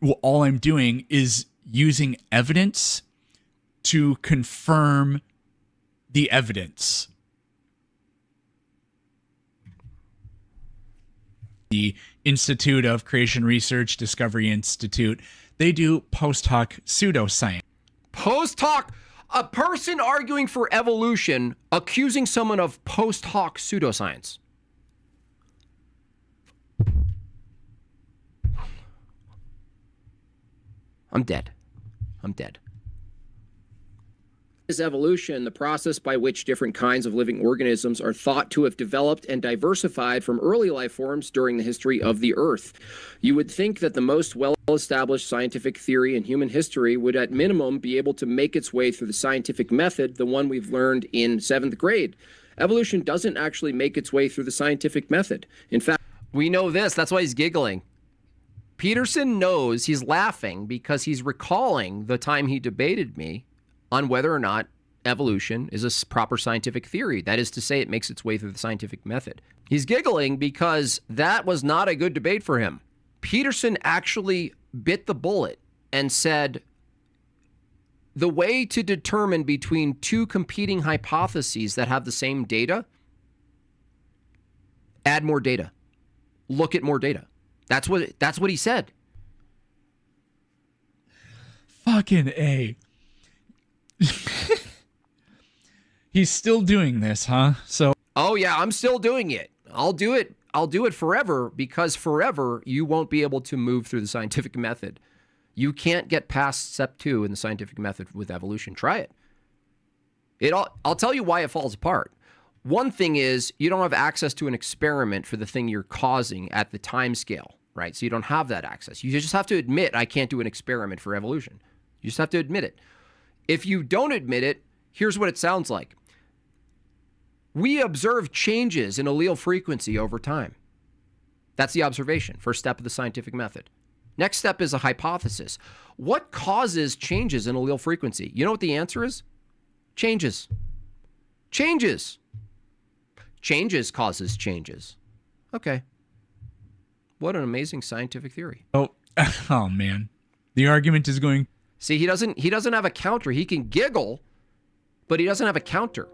well, all I'm doing is using evidence to confirm the evidence. The Institute of Creation Research, Discovery Institute, they do post hoc pseudoscience. Post hoc, a person arguing for evolution, accusing someone of post hoc pseudoscience. I'm dead. I'm dead. Is evolution the process by which different kinds of living organisms are thought to have developed and diversified from early life forms during the history of the Earth? You would think that the most well-established scientific theory in human history would at minimum be able to make its way through the scientific method, the one we've learned in 7th grade. Evolution doesn't actually make its way through the scientific method. In fact, we know this. That's why he's giggling. Peterson knows he's laughing because he's recalling the time he debated me on whether or not evolution is a proper scientific theory. That is to say, it makes its way through the scientific method. He's giggling because that was not a good debate for him. Peterson actually bit the bullet and said, the way to determine between two competing hypotheses that have the same data, add more data. Look at more data. That's what he said. Fucking A. He's still doing this, huh? So, oh yeah, I'm still doing it. I'll do it forever, because forever you won't be able to move through the scientific method. You can't get past step 2 in the scientific method with evolution. Try it. I'll tell you why it falls apart. One thing is you don't have access to an experiment for the thing you're causing at the time scale, right? So you don't have that access. You just have to admit, I can't do an experiment for evolution. You just have to admit it. If you don't admit it, here's what it sounds like. We observe changes in allele frequency over time. That's the observation, first step of the scientific method. Next step is a hypothesis. What causes changes in allele frequency? You know what the answer is? Changes. Changes. Changes causes changes. Okay. What an amazing scientific theory. Oh man. The argument is going... See, he doesn't have a counter. He can giggle, but he doesn't have a counter.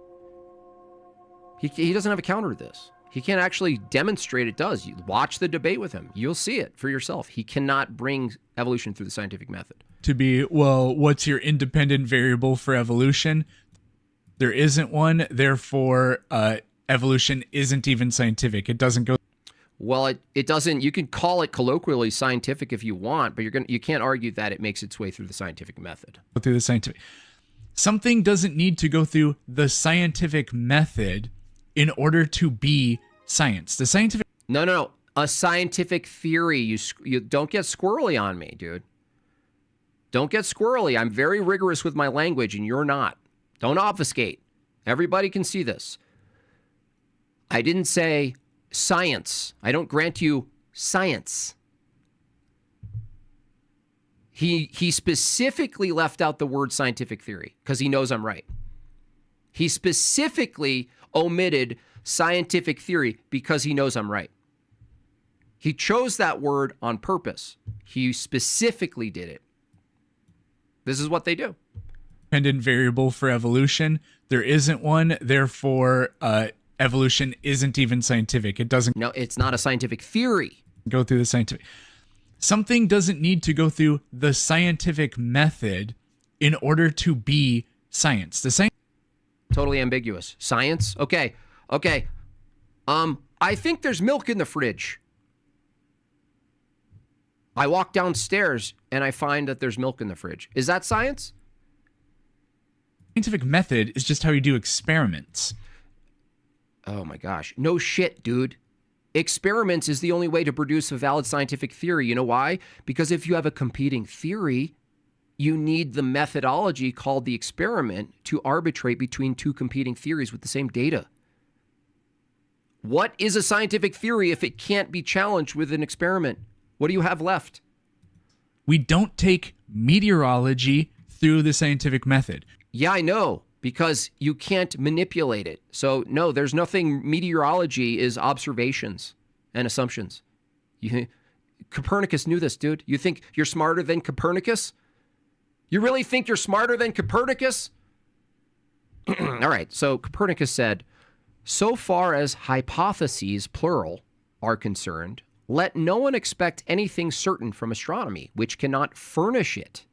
He doesn't have a counter to this. He can't actually demonstrate it does. You watch the debate with him. You'll see it for yourself. He cannot bring evolution through the scientific method. To be, well, what's your independent variable for evolution? There isn't one. Therefore, evolution isn't even scientific. It doesn't go... Well, it doesn't. You can call it colloquially scientific if you want, but you can't argue that it makes its way through the scientific method. Through the scientific... Something doesn't need to go through the scientific method in order to be science. The scientific... No. A scientific theory. You don't get squirrely on me, dude. Don't get squirrely. I'm very rigorous with my language, and you're not. Don't obfuscate. Everybody can see this. I didn't say science. I don't grant you science. He specifically left out the word scientific theory because he knows I'm right. He specifically omitted scientific theory because he knows I'm right. He chose that word on purpose. He specifically did it. This is what they do. Independent variable for evolution. There isn't one. Therefore, evolution isn't even scientific. It doesn't... No, it's not a scientific theory. Go through the scientific... Something doesn't need to go through the scientific method in order to be science. The science... Totally ambiguous. Science? Okay. I think there's milk in the fridge. I walk downstairs and I find that there's milk in the fridge. Is that science? Scientific method is just how you do experiments. Oh my gosh. No shit, dude. Experiments is the only way to produce a valid scientific theory. You know why? Because if you have a competing theory, you need the methodology called the experiment to arbitrate between two competing theories with the same data. What is a scientific theory if it can't be challenged with an experiment? What do you have left? We don't take meteorology through the scientific method. Yeah, I know, because you can't manipulate it. So no, there's nothing. Meteorology is observations and assumptions. Copernicus knew this, dude. You think you're smarter than Copernicus? You really think you're smarter than Copernicus? All right, so Copernicus said, so far as hypotheses, plural, are concerned, let no one expect anything certain from astronomy, which cannot furnish it.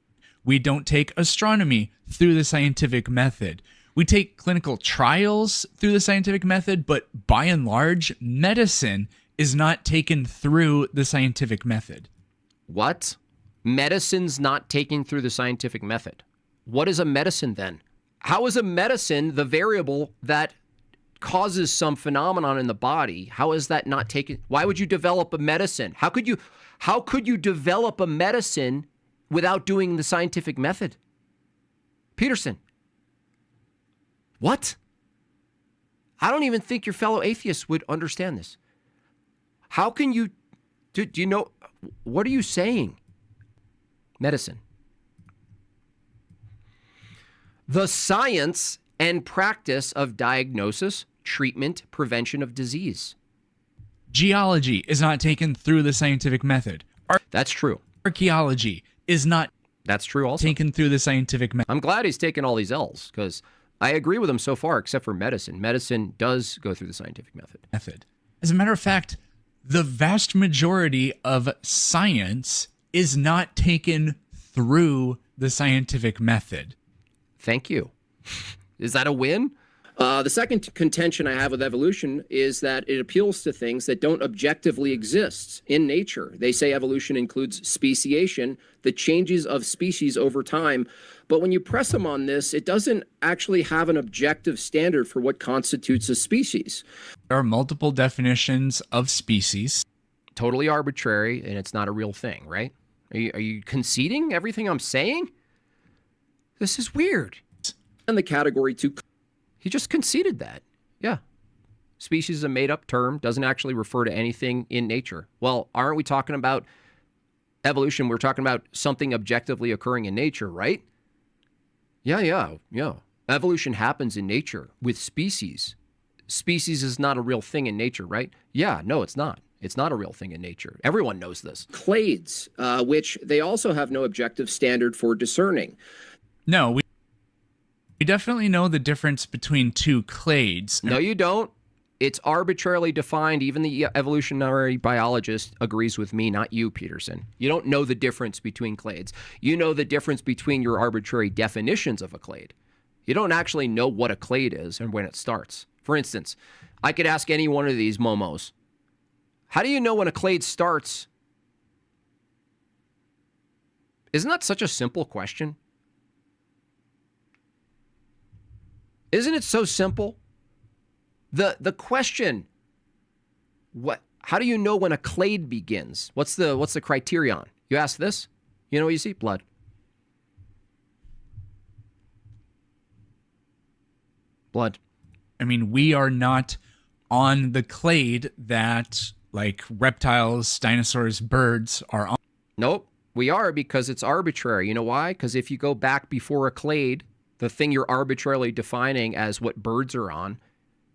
We don't take astronomy through the scientific method. We take clinical trials through the scientific method, but by and large, medicine is not taken through the scientific method. What? Medicine's not taken through the scientific method. What is a medicine then? How is a medicine the variable that causes some phenomenon in the body? How is that not taken? Why would you develop a medicine? How could you develop a medicine without doing the scientific method? Peterson. What? I don't even think your fellow atheists would understand this. How can you, do you know, what are you saying? Medicine. The science and practice of diagnosis, treatment, prevention of disease. Geology is not taken through the scientific method. That's true. Archaeology is not That's true also. taken through the scientific method. I'm glad he's taken all these L's because I agree with him so far, except for medicine. Medicine does go through the scientific method. As a matter of fact, the vast majority of science is not taken through the scientific method. Thank you. Is that a win? The second contention I have with evolution is that it appeals to things that don't objectively exist in nature. They say evolution includes speciation, the changes of species over time. But when you press them on this, it doesn't actually have an objective standard for what constitutes a species. There are multiple definitions of species. Totally arbitrary, and it's not a real thing, right? Are you conceding everything I'm saying? This is weird. And the category 2. He just conceded that. Yeah. Species is a made-up term, doesn't actually refer to anything in nature. Well, aren't we talking about evolution? We're talking about something objectively occurring in nature, right? Yeah. Evolution happens in nature with species. Species is not a real thing in nature, right? Yeah, no, it's not. It's not a real thing in nature. Everyone knows this. Clades, which they also have no objective standard for discerning. No, we definitely know the difference between two clades. No, you don't. It's arbitrarily defined. Even the evolutionary biologist agrees with me, not you, Peterson. You don't know the difference between clades. You know the difference between your arbitrary definitions of a clade. You don't actually know what a clade is and when it starts. For instance, I could ask any one of these momos, how do you know when a clade starts? Isn't that such a simple question? Isn't it so simple? The question, how do you know when a clade begins? What's the criterion? You ask this, you know what you see? Blood. Blood. I mean, we are not on the clade that like reptiles, dinosaurs, birds are on. Nope. We are because it's arbitrary. You know why? Because if you go back before a clade, the thing you're arbitrarily defining as what birds are on,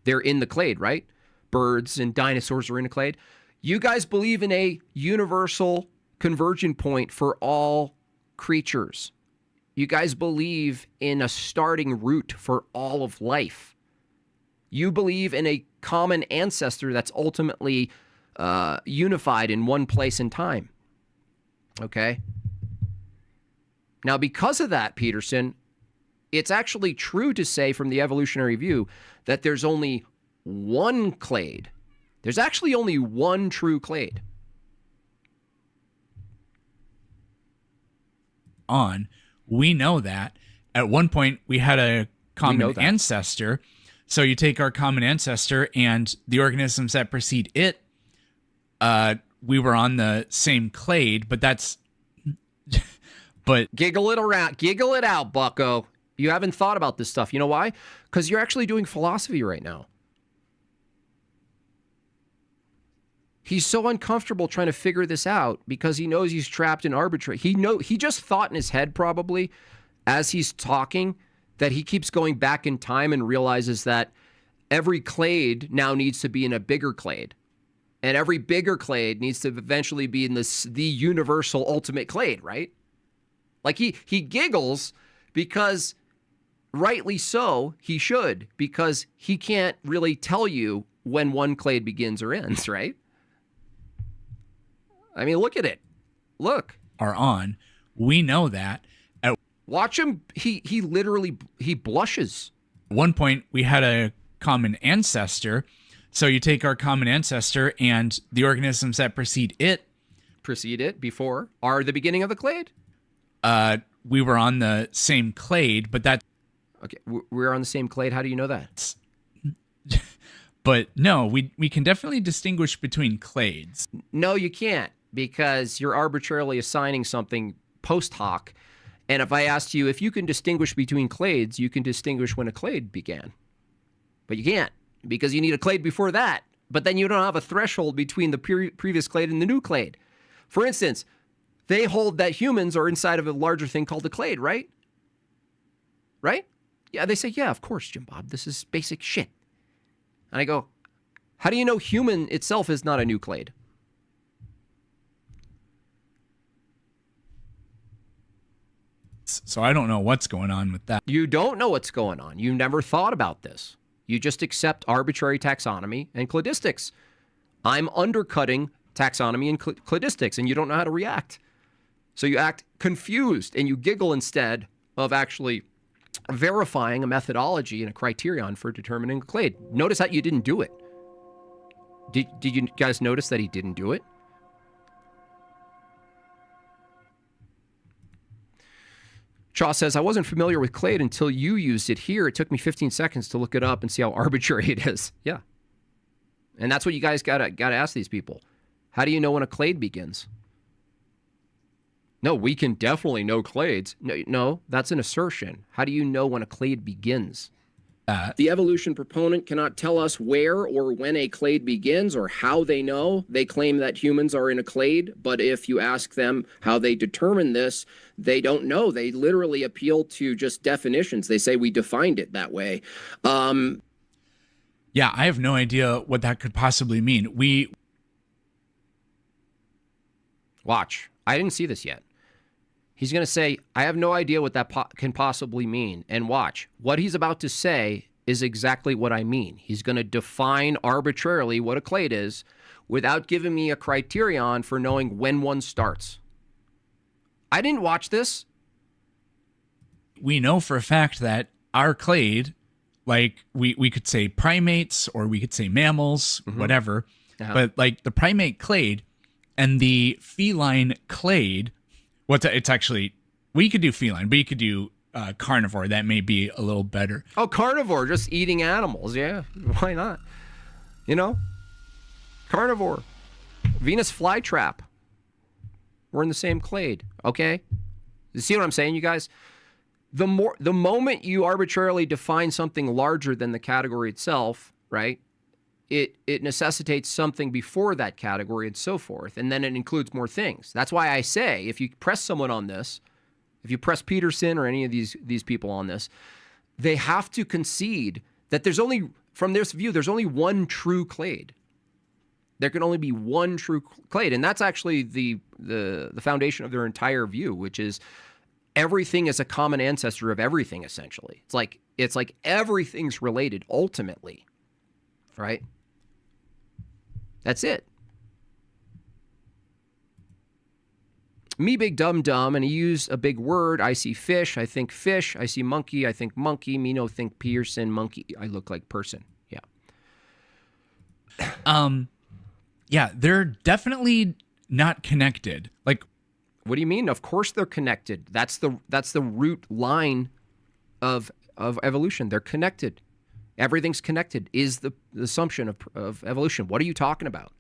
they're in the clade, right? Birds and dinosaurs are in a clade. You guys believe in a universal convergent point for all creatures. You guys believe in a starting root for all of life. You believe in a common ancestor that's ultimately unified in one place and time. Okay? Now, because of that, Peterson, it's actually true to say from the evolutionary view that there's only one clade. There's actually only one true clade. We know that. At one point, we had a common ancestor. So you take our common ancestor and the organisms that precede it, we were on the same clade, but that's... but Giggle it out, bucko. You haven't thought about this stuff. You know why? Because you're actually doing philosophy right now. He's so uncomfortable trying to figure this out because he knows he's trapped in arbitrary. He just thought in his head probably as he's talking that he keeps going back in time and realizes that every clade now needs to be in a bigger clade. And every bigger clade needs to eventually be in the universal ultimate clade, right? Like he giggles because, rightly so, he should, because he can't really tell you when one clade begins or ends, right? I mean, look at it. Look. Are on. We know that. Watch him. He literally blushes. At one point, we had a common ancestor. So you take our common ancestor and the organisms that precede it before are the beginning of the clade. We were on the same clade, but that. Okay, we're on the same clade. How do you know that? But no, we can definitely distinguish between clades. No, you can't, because you're arbitrarily assigning something post hoc. And if I asked you if you can distinguish between clades, you can distinguish when a clade began. But you can't, because you need a clade before that. But then you don't have a threshold between the previous clade and the new clade. For instance, they hold that humans are inside of a larger thing called a clade, right? Right? Yeah, they say, yeah, of course, Jimbob, this is basic shit. And I go, how do you know human itself is not a new clade? So I don't know what's going on with that. You don't know what's going on. You never thought about this. You just accept arbitrary taxonomy and cladistics. I'm undercutting taxonomy and cladistics, and you don't know how to react. So you act confused, and you giggle instead of actually verifying a methodology and a criterion for determining a clade. Notice that you didn't do it. Did you guys notice that he didn't do it? Shaw says, I wasn't familiar with clade until you used it here. It took me 15 seconds to look it up and see how arbitrary it is. Yeah. And that's what you guys gotta ask these people. How do you know when a clade begins? No, we can definitely know clades. No, that's an assertion. How do you know when a clade begins? The evolution proponent cannot tell us where or when a clade begins or how they know. They claim that humans are in a clade, but if you ask them how they determine this, they don't know. They literally appeal to just definitions. They say we defined it that way. Yeah, I have no idea what that could possibly mean. Watch. I didn't see this yet. He's going to say, I have no idea what that can possibly mean. And watch. What he's about to say is exactly what I mean. He's going to define arbitrarily what a clade is without giving me a criterion for knowing when one starts. I didn't watch this. We know for a fact that our clade, like we could say primates or we could say mammals, whatever, but like the primate clade and the feline clade, it's actually, we could do feline, but you could do carnivore. That may be a little better. Oh, carnivore, just eating animals. Yeah, why not? You know, carnivore, Venus flytrap. We're in the same clade, okay? You see what I'm saying, you guys? The moment you arbitrarily define something larger than the category itself, right? It necessitates something before that category and so forth, and then it includes more things. That's why I say, if you press someone on this, if you press Peterson or any of these people on this, they have to concede that there's only, from this view, there's only one true clade. There can only be one true clade, and that's actually the foundation of their entire view, which is everything is a common ancestor of everything, essentially. It's like everything's related ultimately, right? That's it. Me big dumb dumb, and he used a big word. I see fish, I think fish. I see monkey, I think monkey. Me no think Peterson, monkey. I look like person. Yeah. Yeah, they're definitely not connected. Like, what do you mean? Of course they're connected. That's the root line of evolution. They're connected. Everything's connected is the assumption of evolution. What are you talking about?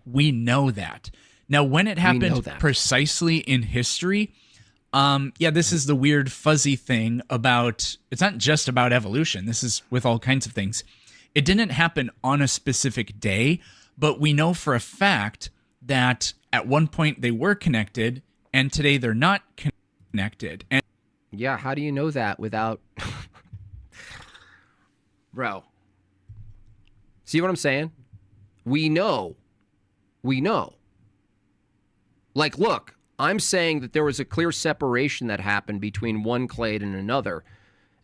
We know that. Now, when it happened precisely in history, this is the weird fuzzy thing about, it's not just about evolution. This is with all kinds of things. It didn't happen on a specific day, but we know for a fact that at one point they were connected and today they're not connected. And yeah, how do you know that without... Bro. See what I'm saying? We know We know. Like, look, I'm saying that there was a clear separation that happened between one clade and another,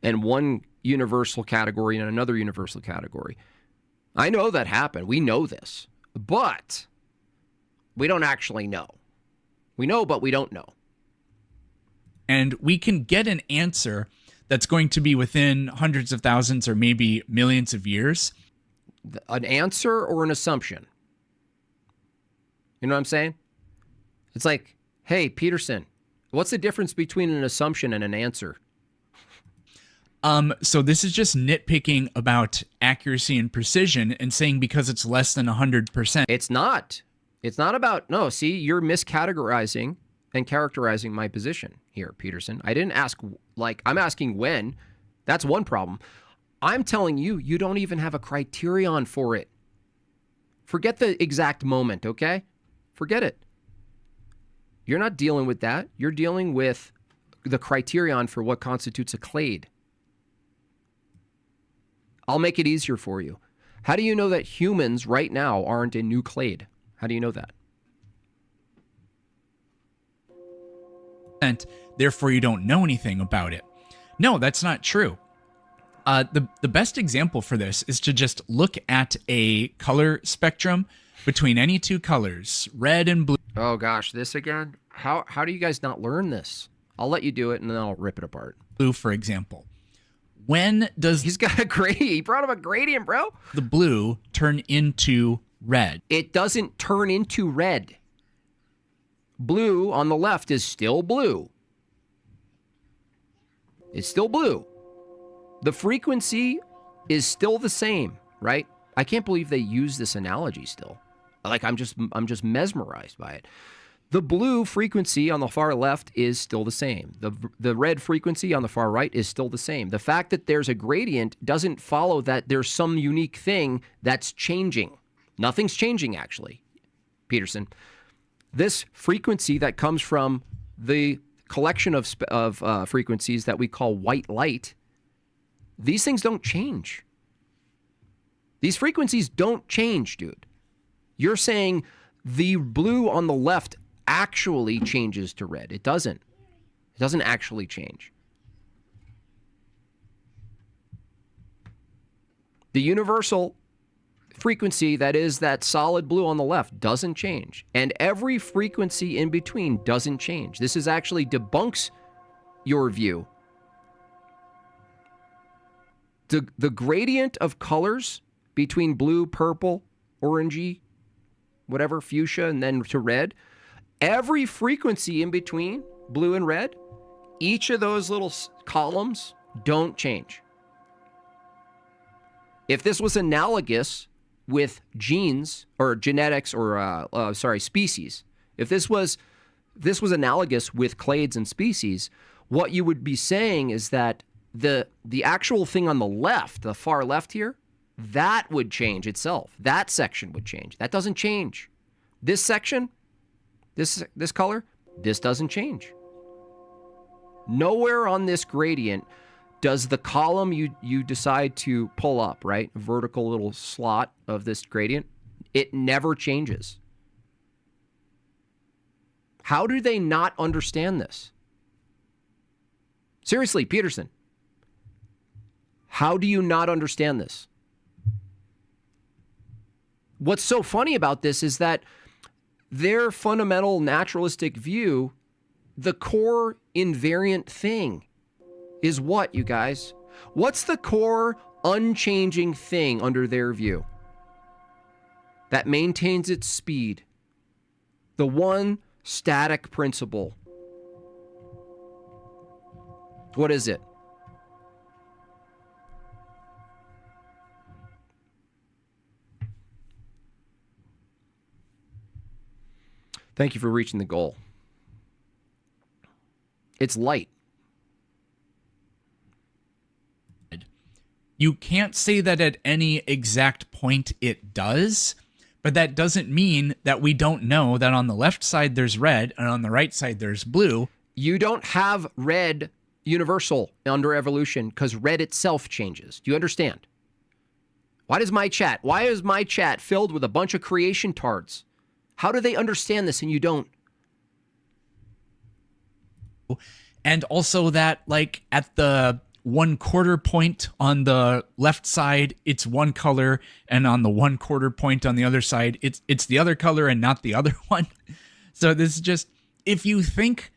and one universal category and another universal category. I know that happened. We know this. But we don't actually know. We know, but we don't know. And we can get an answer that's going to be within hundreds of thousands or maybe millions of years. An answer or an assumption? You know what I'm saying? It's like, hey, Peterson, what's the difference between an assumption and an answer? So this is just nitpicking about accuracy and precision and saying because it's less than 100%. It's not. It's not about, no, see, you're miscategorizing and characterizing my position here, Peterson. I didn't ask, like, I'm asking when. That's one problem. I'm telling you, you don't even have a criterion for it. Forget the exact moment, okay? Forget it. You're not dealing with that. You're dealing with the criterion for what constitutes a clade. I'll make it easier for you. How do you know that humans right now aren't a new clade? How do you know that? And therefore you don't know anything about it. No, that's not true. The best example for this is to just look at a color spectrum between any two colors, red and blue. Oh gosh, this again? How do you guys not learn this? I'll let you do it and then I'll rip it apart. Blue, for example. When does he's got a gradient? He brought up a gradient, bro. The blue turn into red? It doesn't turn into red. Blue on the left is still blue. It's still blue. The frequency is still the same, right? I can't believe they use this analogy still. Like I'm just mesmerized by it. The blue frequency on the far left is still the same. The red frequency on the far right is still the same. The fact that there's a gradient doesn't follow that there's some unique thing that's changing. Nothing's changing, actually, Peterson. This frequency that comes from the collection of frequencies that we call white light, these things don't change. These frequencies don't change, dude. You're saying the blue on the left actually changes to red. It doesn't. It doesn't actually change. The universal frequency that is that solid blue on the left doesn't change. And every frequency in between doesn't change. This is actually debunks your view. The gradient of colors between blue, purple, orangey, whatever, fuchsia, and then to red, every frequency in between blue and red, each of those little columns don't change. If this was analogous with genes or genetics or species, if this was analogous with clades and species, what you would be saying is that the actual thing on the left, the far left here, that would change itself. That section would change. That doesn't change. This section, this color, this doesn't change. Nowhere on this gradient does the column you decide to pull up, right? A vertical little slot of this gradient, it never changes. How do they not understand this? Seriously, Peterson, how do you not understand this? What's so funny about this is that their fundamental naturalistic view, the core invariant thing is what, you guys? What's the core unchanging thing under their view that maintains its speed? The one static principle. What is it? Thank you for reaching the goal. It's light. You can't say that at any exact point it does, but that doesn't mean that we don't know that on the left side there's red and on the right side there's blue. You don't have red universal under evolution because red itself changes. Do you understand? Why is my chat filled with a bunch of creation tards? How do they understand this and you don't? And also that, like, at the 1/4 point on the left side, it's one color, and on the 1/4 point on the other side, it's the other color and not the other one. So this is just, if you think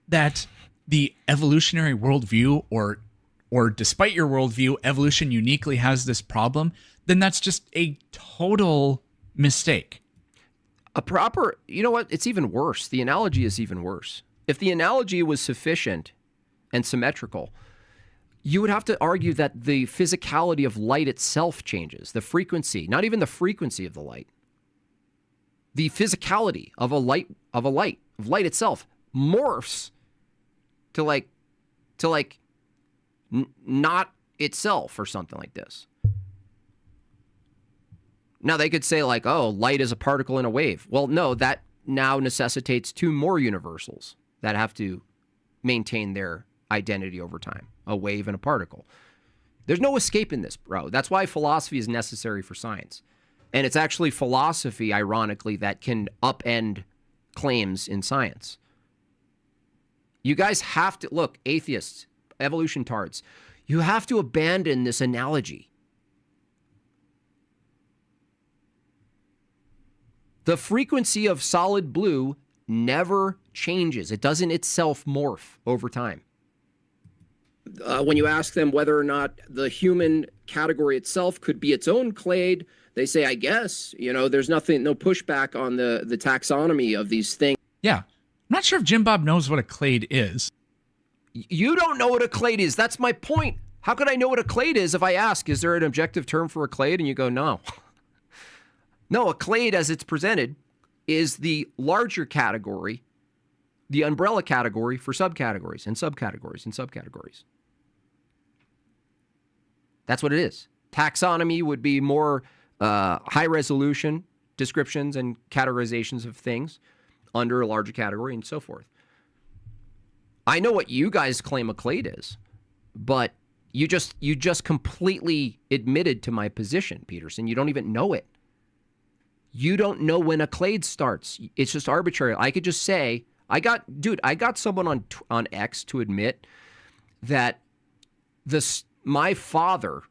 that the evolutionary worldview, or despite your worldview, evolution uniquely has this problem, then that's just a total mistake. You know what? It's even worse. The analogy is even worse. If the analogy was sufficient and symmetrical, you would have to argue that the physicality of light itself changes, the frequency, not even the frequency of the light. The physicality of light itself morphs to not itself or something like this. Now they could say like, oh, light is a particle in a wave. Well, no, that now necessitates two more universals that have to maintain their identity over time, a wave and a particle. There's no escape in this, bro. That's why philosophy is necessary for science. And it's actually philosophy, ironically, that can upend claims in science. You guys have to, look, atheists, evolution tards, you have to abandon this analogy. The frequency of solid blue never changes. It doesn't itself morph over time. When you ask them whether or not the human category itself could be its own clade, they say, I guess, there's no pushback on the taxonomy of these things. Yeah. I'm not sure if Jimbob knows what a clade is. You don't know what a clade is. That's my point. How could I know what a clade is if I ask, is there an objective term for a clade? And you go, no. No, a clade as it's presented is the larger category, the umbrella category for subcategories and subcategories and subcategories. That's what it is. Taxonomy would be more high resolution descriptions and categorizations of things under a larger category and so forth. I know what you guys claim a clade is, but you just completely admitted to my position, Peterson. You don't even know it. You don't know when a clade starts. It's just arbitrary. I could just say, I got someone on X to admit that my father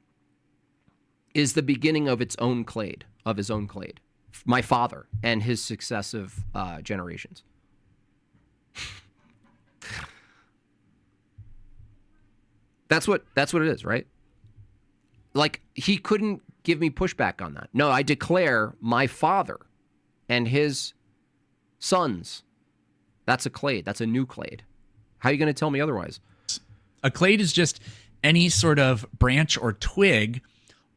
is the beginning of his own clade. My father and his successive generations. That's what it is, right? Like, he couldn't give me pushback on that. No, I declare my father and his sons. That's a clade. That's a new clade. How are you going to tell me otherwise? A clade is just any sort of branch or twig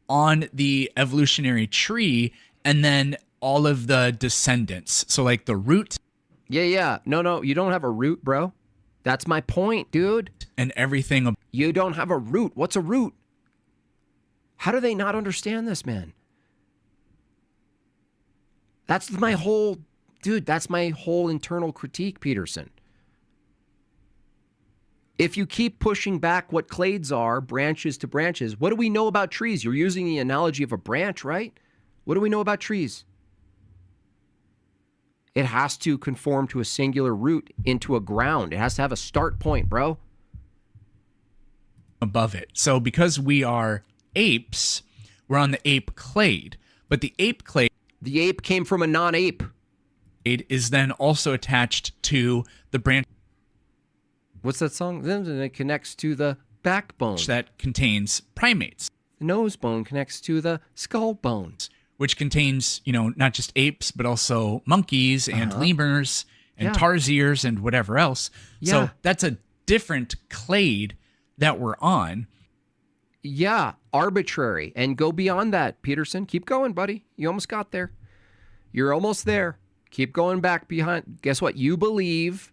on the evolutionary tree, and then all of the descendants. So like the root. Yeah. No, you don't have a root, bro. That's my point, dude. And everything. You don't have a root. What's a root? How do they not understand this, man? That's my whole internal critique, Peterson. If you keep pushing back what clades are, branches to branches, what do we know about trees? You're using the analogy of a branch, right? What do we know about trees? It has to conform to a singular root into a ground. It has to have a start point, bro. Above it. So because we are apes, we're on the ape clade. But the ape clade... The ape came from a non-ape. It is then also attached to the branch... What's that song? Then it connects to the backbone. That contains primates. The nose bone connects to the skull bones. Which contains, not just apes, but also monkeys and lemurs and tarsiers and whatever else. Yeah. So that's a different clade that we're on. Yeah, arbitrary. And go beyond that, Peterson. Keep going, buddy. You almost got there. You're almost there. Keep going back behind. Guess what? You believe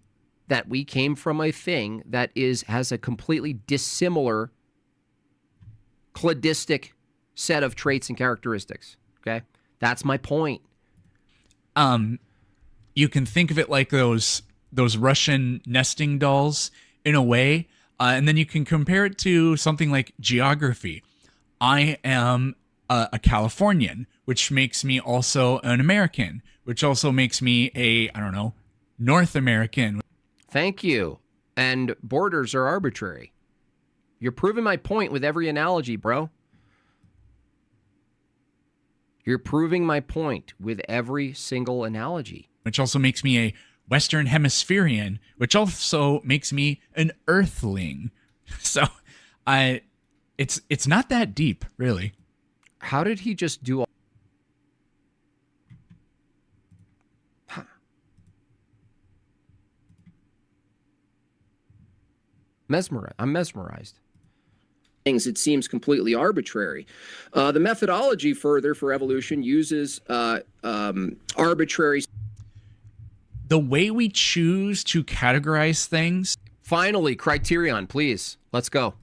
that we came from a thing that has a completely dissimilar cladistic set of traits and characteristics. Okay? That's my point. You can think of it like those Russian nesting dolls in a way, and then you can compare it to something like geography. I am a Californian, which makes me also an American, which also makes me a, I don't know, North American. Thank you. And borders are arbitrary. You're proving my point with every analogy, bro. You're proving my point with every single analogy. Which also makes me a Western Hemispherian, which also makes me an Earthling. So, it's not that deep, really. How did he just do all... Huh. I'm mesmerized. It seems completely arbitrary. The methodology further for evolution uses arbitrary. The way we choose to categorize things. Finally, criterion, please. Let's go.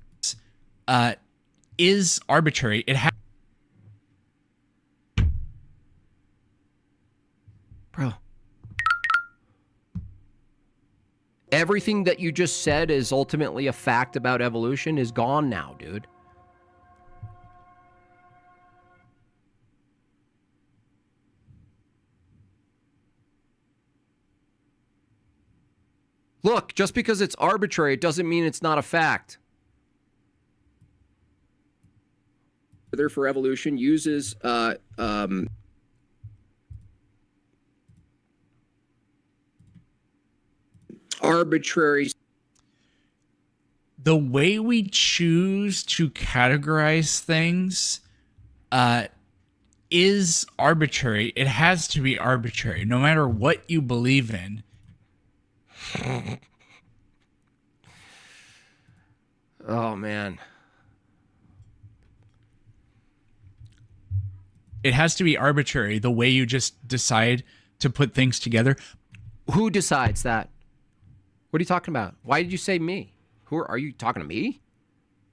Is arbitrary. It has. Bro. Everything that you just said is ultimately a fact about evolution is gone now, dude. Look, just because it's arbitrary, it doesn't mean it's not a fact. Further for evolution uses arbitrary. The way we choose to categorize things is arbitrary. It has to be arbitrary, no matter what you believe in. Oh, man. It has to be arbitrary, the way you just decide to put things together. Who decides that? What are you talking about? Why did you say me? Are you talking to me?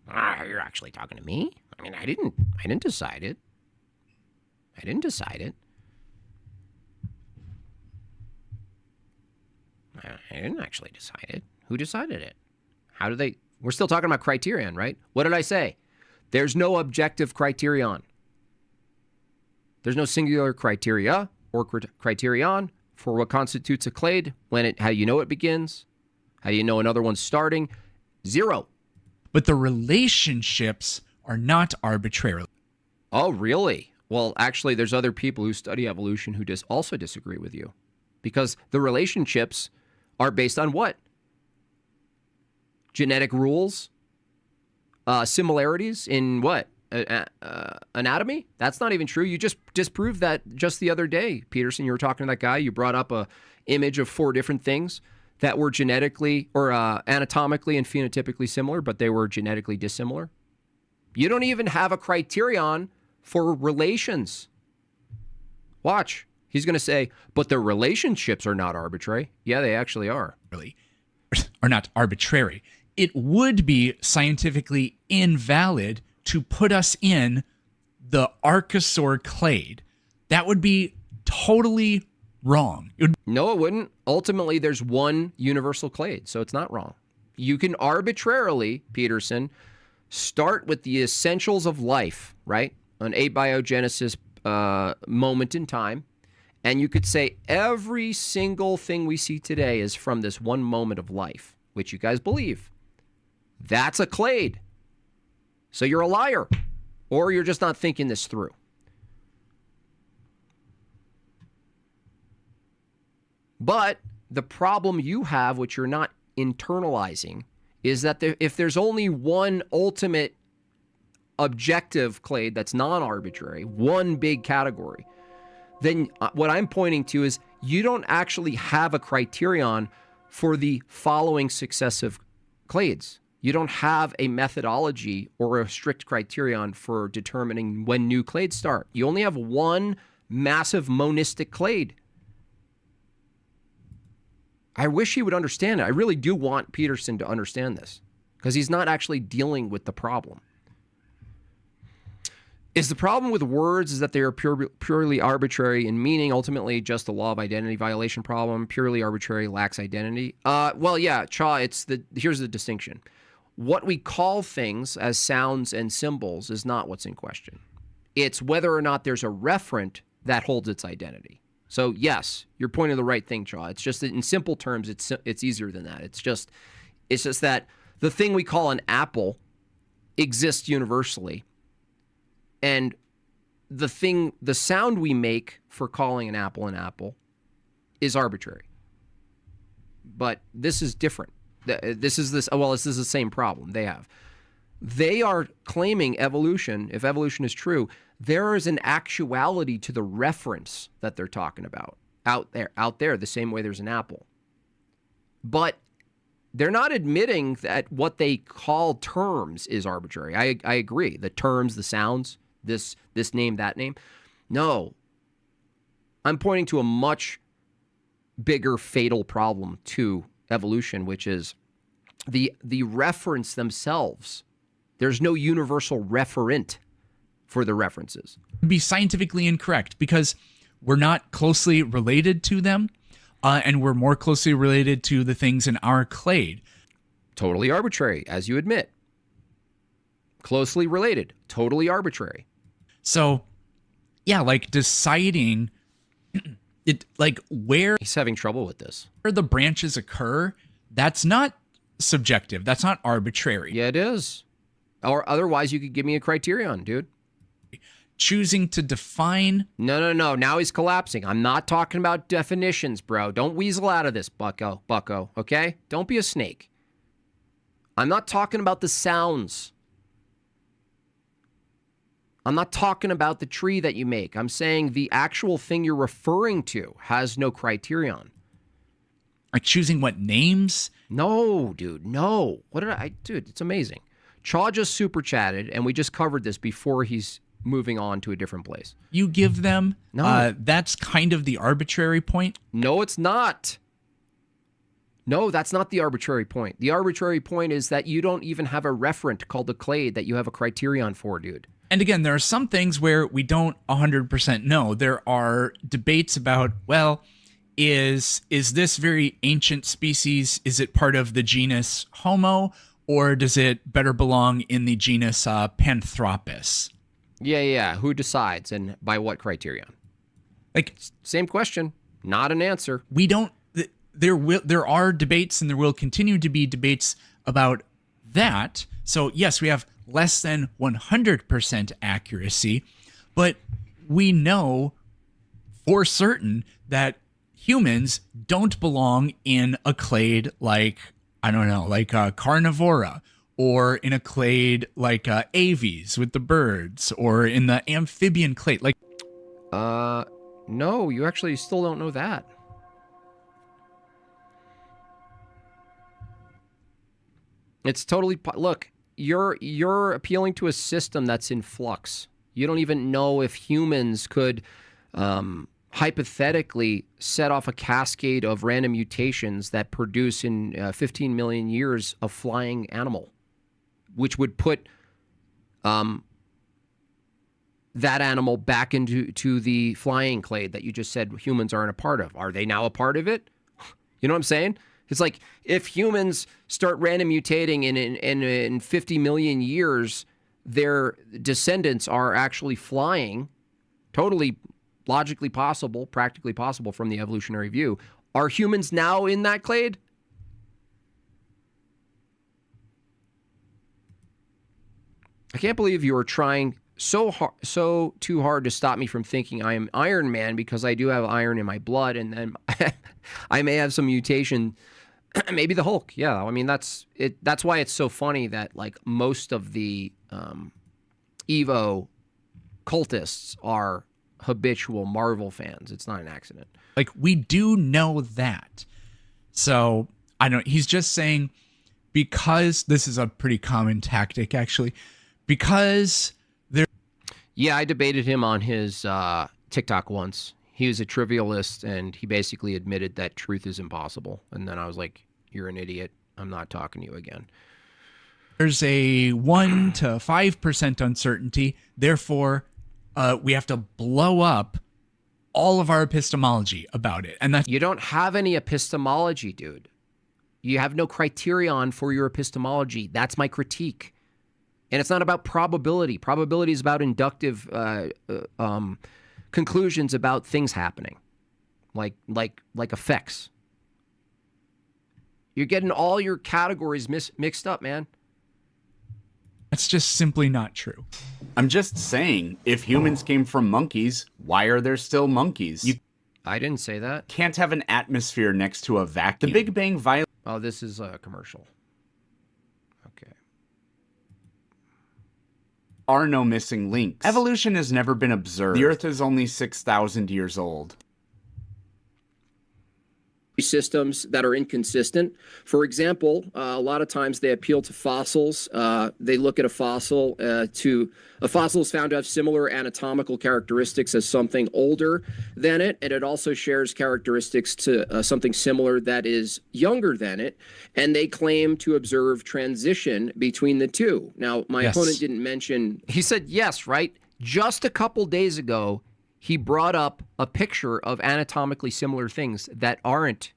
You're actually talking to me? I mean, I didn't decide it. I didn't decide it. I didn't actually decide it. Who decided it? How do they... We're still talking about criterion, right? What did I say? There's no objective criterion. There's no singular criteria or criterion for what constitutes a clade. How do you know it begins? How do you know another one's starting? Zero. But the relationships are not arbitrary. Oh, really? Well, actually, there's other people who study evolution who also disagree with you. Because the relationships are based on what? Genetic rules? Similarities in what? Anatomy? That's not even true. You just disproved that just the other day, Peterson. You were talking to that guy. You brought up a image of 4 different things that were genetically or anatomically and phenotypically similar, but they were genetically dissimilar. You don't even have a criterion for relations. Watch. He's going to say, but the relationships are not arbitrary. Yeah, they actually are. Really, are not arbitrary. It would be scientifically invalid to put us in the Archosaur clade. That would be totally wrong. No, it wouldn't. Ultimately, there's one universal clade, so it's not wrong. You can arbitrarily, Peterson, start with the essentials of life, right? An abiogenesis moment in time. And you could say every single thing we see today is from this one moment of life, which you guys believe. That's a clade. So you're a liar, or you're just not thinking this through. But the problem you have, which you're not internalizing, is that if there's only one ultimate objective clade that's non-arbitrary, one big category, then what I'm pointing to is you don't actually have a criterion for the following successive clades. You don't have a methodology or a strict criterion for determining when new clades start. You only have one massive monistic clade. I wish he would understand it. I really do want Peterson to understand this because he's not actually dealing with the problem. Is the problem with words is that they are purely arbitrary in meaning, ultimately just the law of identity violation problem, purely arbitrary, lacks identity? Well, yeah, Cha, here's the distinction. What we call things as sounds and symbols is not what's in question. It's whether or not there's a referent that holds its identity. So yes, you're pointing the right thing, Chaw. It's just that in simple terms, it's easier than that. It's just that the thing we call an apple exists universally, and the sound we make for calling an apple is arbitrary. But this is different. This is the same problem they have. They are claiming evolution. If evolution is true, there is an actuality to the reference that they're talking about out there, the same way there's an apple. But they're not admitting that what they call terms is arbitrary. I agree. The terms, the sounds, this name, that name. No. I'm pointing to a much bigger fatal problem to evolution, which is the reference themselves. There's no universal referent for the references. It'd be scientifically incorrect because we're not closely related to them, and we're more closely related to the things in our clade. Totally arbitrary, as you admit. Closely related, totally arbitrary. So, yeah, like deciding it, like where he's having trouble with this. Where the branches occur, that's not subjective. That's not arbitrary. Yeah, it is. Or otherwise, you could give me a criterion, dude. Choosing to define. No. Now he's collapsing. I'm not talking about definitions, bro. Don't weasel out of this, bucko, okay? Don't be a snake. I'm not talking about the sounds. I'm not talking about the tree that you make. I'm saying the actual thing you're referring to has no criterion. Like choosing what names? No, dude, no. Dude, it's amazing. Chaw just super chatted, and we just covered this before he's moving on to a different place. You give them? No. That's kind of the arbitrary point? No, it's not. No, that's not the arbitrary point. The arbitrary point is that you don't even have a referent called a clade that you have a criterion for, dude. And again, there are some things where we don't 100% know. There are debates about, well, is this very ancient species, is it part of the genus Homo, or does it better belong in the genus Panthropus? Yeah. Who decides and by what criterion? Like, same question, not an answer. We don't. There are debates, and there will continue to be debates about that. So yes, we have less than 100% accuracy, but we know for certain that humans don't belong in a clade like, I don't know, like Carnivora, or in a clade like Aves with the birds, or in the amphibian clade. Like, no, you actually still don't know that. It's totally, look, you're appealing to a system that's in flux. You don't even know if humans could hypothetically set off a cascade of random mutations that produce in 15 million years a flying animal, which would put that animal back into the flying clade that you just said humans aren't a part of. Are they now a part of it? You know what I'm saying? It's like if humans start random mutating in 50 million years, their descendants are actually flying, totally logically possible, practically possible from the evolutionary view. Are humans now in that clade? I can't believe you are trying so too hard to stop me from thinking I am Iron Man, because I do have iron in my blood, and then I may have some mutation. Maybe the Hulk. Yeah, I mean that's it. That's why it's so funny that like most of the Evo cultists are habitual Marvel fans. It's not an accident. Like, we do know that. So I don't. He's just saying, because this is a pretty common tactic, actually, because there. Yeah, I debated him on his TikTok once. He was a trivialist, and he basically admitted that truth is impossible. And then I was like, "You're an idiot. I'm not talking to you again." There's a 1 to 5% uncertainty. Therefore, we have to blow up all of our epistemology about it. And that's, you don't have any epistemology, dude. You have no criterion for your epistemology. That's my critique. And it's not about probability. Probability is about inductive conclusions about things happening, like effects. You're getting all your categories mixed up, man. That's just simply not true. I'm just saying, if humans came from monkeys, why are there still monkeys? I didn't say that. Can't have an atmosphere next to a vacuum. The Big Bang violence. Oh, this is a commercial. Okay. Are no missing links. Evolution has never been observed. The Earth is only 6,000 years old. Systems that are inconsistent. For example, a lot of times they appeal to fossils. They look at a fossil a fossil is found to have similar anatomical characteristics as something older than it, and it also shares characteristics to something similar that is younger than it, and they claim to observe transition between the two. Now, my opponent didn't mention... He said yes, right? Just a couple days ago, he brought up a picture of anatomically similar things that aren't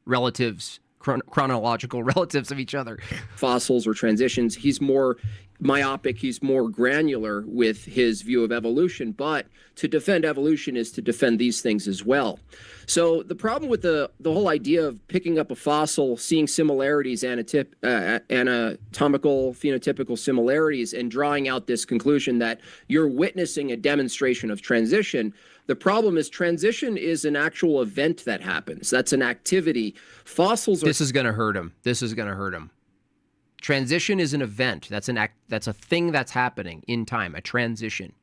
relatives, chronological relatives of each other. Fossils or transitions. He's more myopic. He's more granular with his view of evolution. But to defend evolution is to defend these things as well. So the problem with the whole idea of picking up a fossil, seeing similarities, anatomical, phenotypical similarities, and drawing out this conclusion that you're witnessing a demonstration of transition, the problem is transition is an actual event that happens. That's an activity. Fossils are... This is going to hurt him. This is going to hurt him. Transition is an event. That's a thing that's happening in time, a transition.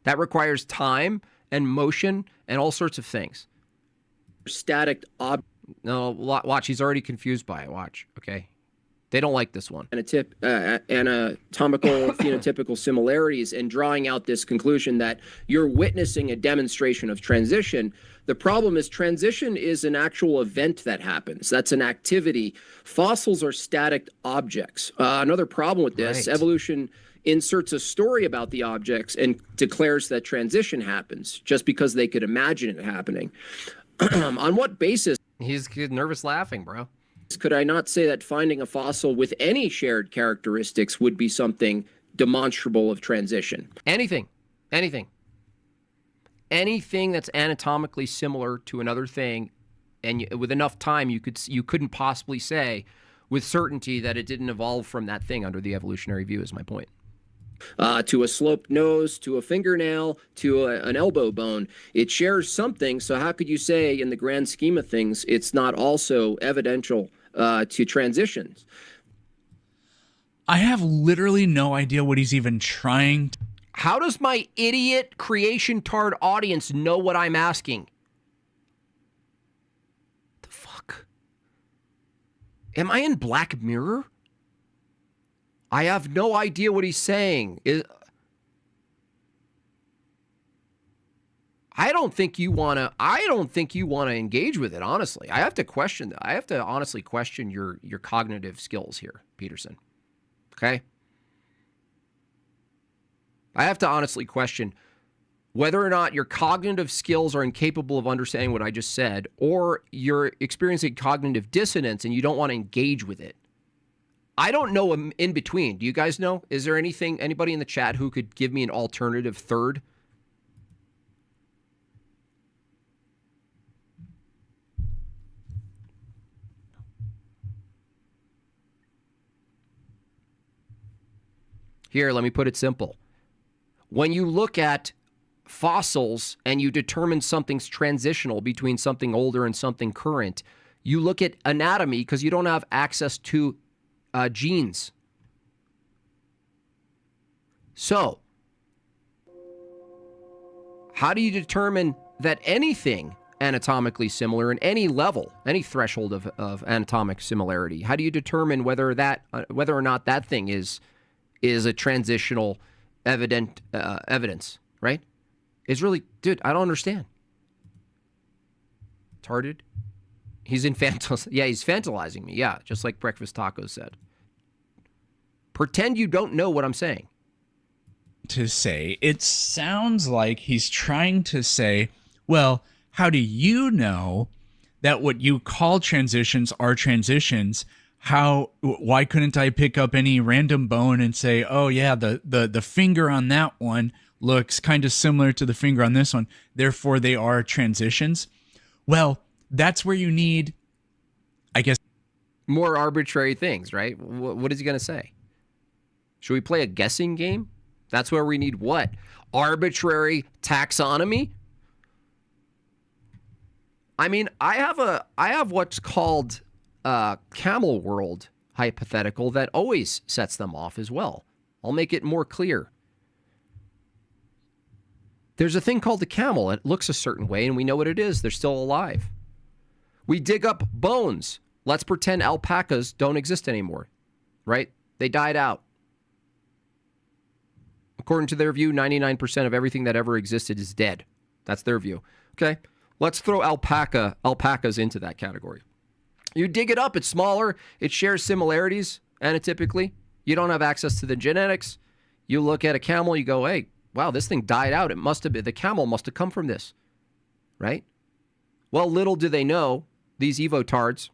That requires time and motion and all sorts of things. Static object. No, watch. He's already confused by it. Watch. Okay. They don't like this one. Anatomical, phenotypical similarities, and drawing out this conclusion that you're witnessing a demonstration of transition. The problem is transition is an actual event that happens. That's an activity. Fossils are static objects. Another problem with this, evolution inserts a story about the objects and declares that transition happens just because they could imagine it happening. On what basis? He's nervous laughing, bro. Could I not say that finding a fossil with any shared characteristics would be something demonstrable of transition? Anything that's anatomically similar to another thing, and with enough time, you couldn't possibly say with certainty that it didn't evolve from that thing under the evolutionary view, is my point. To a sloped nose, to a fingernail, to an elbow bone. It shares something, so how could you say, in the grand scheme of things, it's not also evidential to transitions? I have literally no idea what he's even trying to... How does my idiot creation tard audience know what I'm asking? The fuck? Am I in Black Mirror? I have no idea what he's saying. I don't think you want to engage with it, honestly. I have to honestly question your cognitive skills here, Peterson. Okay? I have to honestly question whether or not your cognitive skills are incapable of understanding what I just said, or you're experiencing cognitive dissonance and you don't want to engage with it. I don't know in between. Do you guys know? Is there anybody in the chat who could give me an alternative third? Here, let me put it simple. When you look at fossils and you determine something's transitional between something older and something current, you look at anatomy because you don't have access to genes. So, how do you determine that anything anatomically similar in any level, any threshold of anatomic similarity, how do you determine whether or not that thing is a transitional evidence, right? It's really, dude, I don't understand. Tarded? He's infantilizing me. Yeah, just like Breakfast Tacos said. Pretend you don't know what I'm saying. To say, it sounds like he's trying to say, well, how do you know that what you call transitions are transitions? why couldn't I pick up any random bone and say, oh yeah, the finger on that one looks kind of similar to the finger on this one, therefore they are transitions? Well, that's where you need, I guess, more arbitrary things, right? What is he going to say? Should we play a guessing game? That's where we need what? Arbitrary taxonomy? I mean, I have what's called camel world hypothetical that always sets them off as well. I'll make it more clear. There's a thing called a camel. It looks a certain way, and we know what it is. They're still alive. We dig up bones. Let's pretend alpacas don't exist anymore, right? They died out. According to their view, 99% of everything that ever existed is dead. That's their view. Okay, let's throw alpacas into that category. You dig it up, it's smaller, it shares similarities, anatypically. You don't have access to the genetics. You look at a camel, you go, hey, wow, this thing died out. It must have been, the camel must have come from this, right? Well, little do they know, these evotards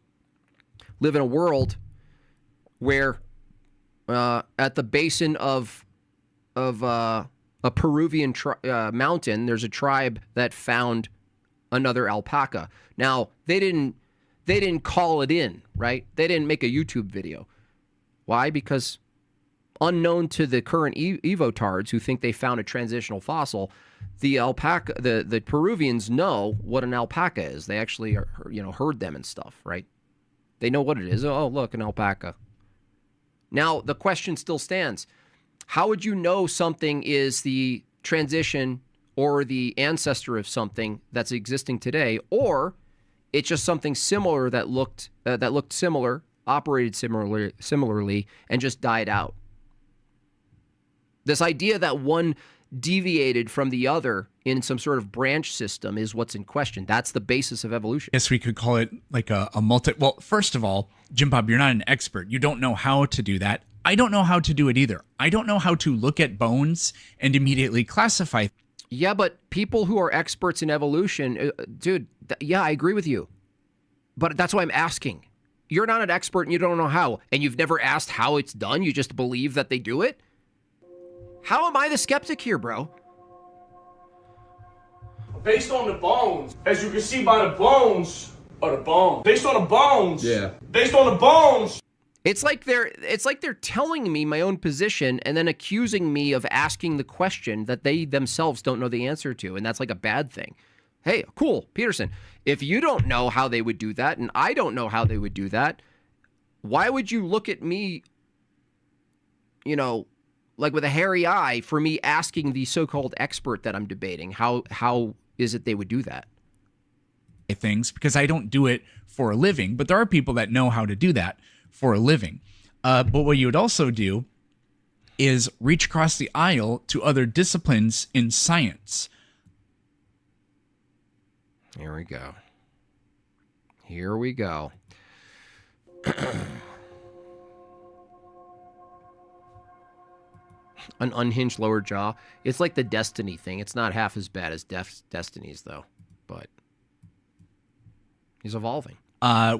live in a world where at the basin of a Peruvian mountain, there's a tribe that found another alpaca. Now, they didn't call it in, right? They didn't make a YouTube video. Why? Because unknown to the current evotards who think they found a transitional fossil, the Peruvians know what an alpaca is. They actually heard them and stuff, right? They know what it is. Oh, look, an alpaca. Now, the question still stands. How would you know something is the transition or the ancestor of something that's existing today, or it's just something similar that looked similar, operated similarly, and just died out? This idea that one deviated from the other in some sort of branch system is what's in question. That's the basis of evolution. Yes, we could call it like a multi... Well, first of all, Jimbob, you're not an expert. You don't know how to do that. I don't know how to do it either. I don't know how to look at bones and immediately classify. Yeah, but people who are experts in evolution, dude, yeah, I agree with you. But that's why I'm asking. You're not an expert and you don't know how, and you've never asked how it's done. You just believe that they do it? How am I the skeptic here, bro? Based on the bones, as you can see by the bones, or the bones. Based on the bones. Yeah. Based on the bones. It's like they're telling me my own position and then accusing me of asking the question that they themselves don't know the answer to, and that's like a bad thing. Hey, cool, Peterson, if you don't know how they would do that and I don't know how they would do that, why would you look at me, like with a hairy eye for me asking the so-called expert that I'm debating how is it they would do that? Things, because I don't do it for a living, but there are people that know how to do that for a living. But what you would also do is reach across the aisle to other disciplines in science. Here we go. Here we go. An unhinged lower jaw. It's like the Destiny thing. It's not half as bad as Destiny's, though. But he's evolving.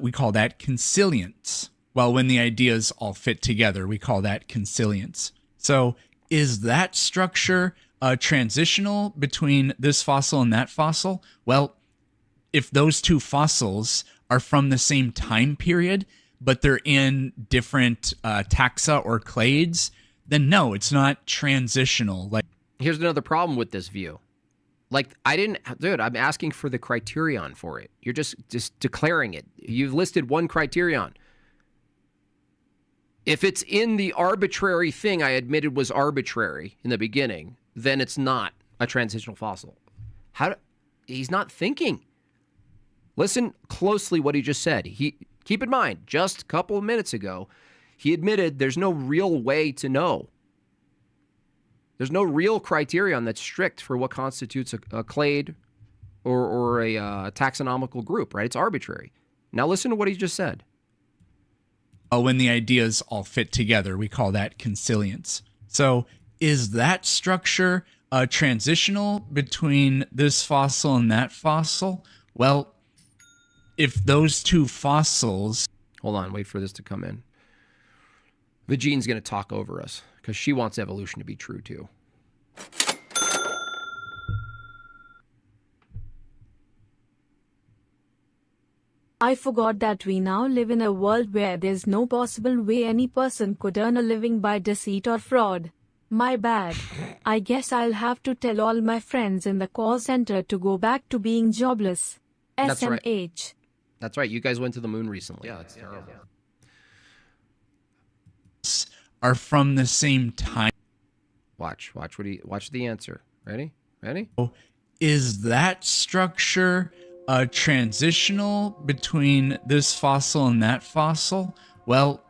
We call that consilience. Well, when the ideas all fit together, we call that consilience. So is that structure transitional between this fossil and that fossil? Well, if those two fossils are from the same time period, but they're in different taxa or clades, then no, it's not transitional. Like, here's another problem with this view. Like, I'm asking for the criterion for it. You're just declaring it. You've listed one criterion. If it's in the arbitrary thing I admitted was arbitrary in the beginning, then it's not a transitional fossil. He's not thinking. Listen closely what he just said. Keep in mind, just a couple of minutes ago, he admitted there's no real way to know. There's no real criterion that's strict for what constitutes a clade or a taxonomical group, right? It's arbitrary. Now listen to what he just said. When the ideas all fit together, we call that consilience. So is that structure transitional between this fossil and that fossil? Well, if those two fossils... Hold on, wait for this to come in. Vagine's going to talk over us because she wants evolution to be true too. I forgot that we now live in a world where there's no possible way any person could earn a living by deceit or fraud. My bad. I guess I'll have to tell all my friends in the call center to go back to being jobless. That's right. SMH. That's right. You guys went to the moon recently. Yeah, that's terrible. Are from the same time. Watch the answer. Ready? Is that structure transitional between this fossil and that fossil? Well,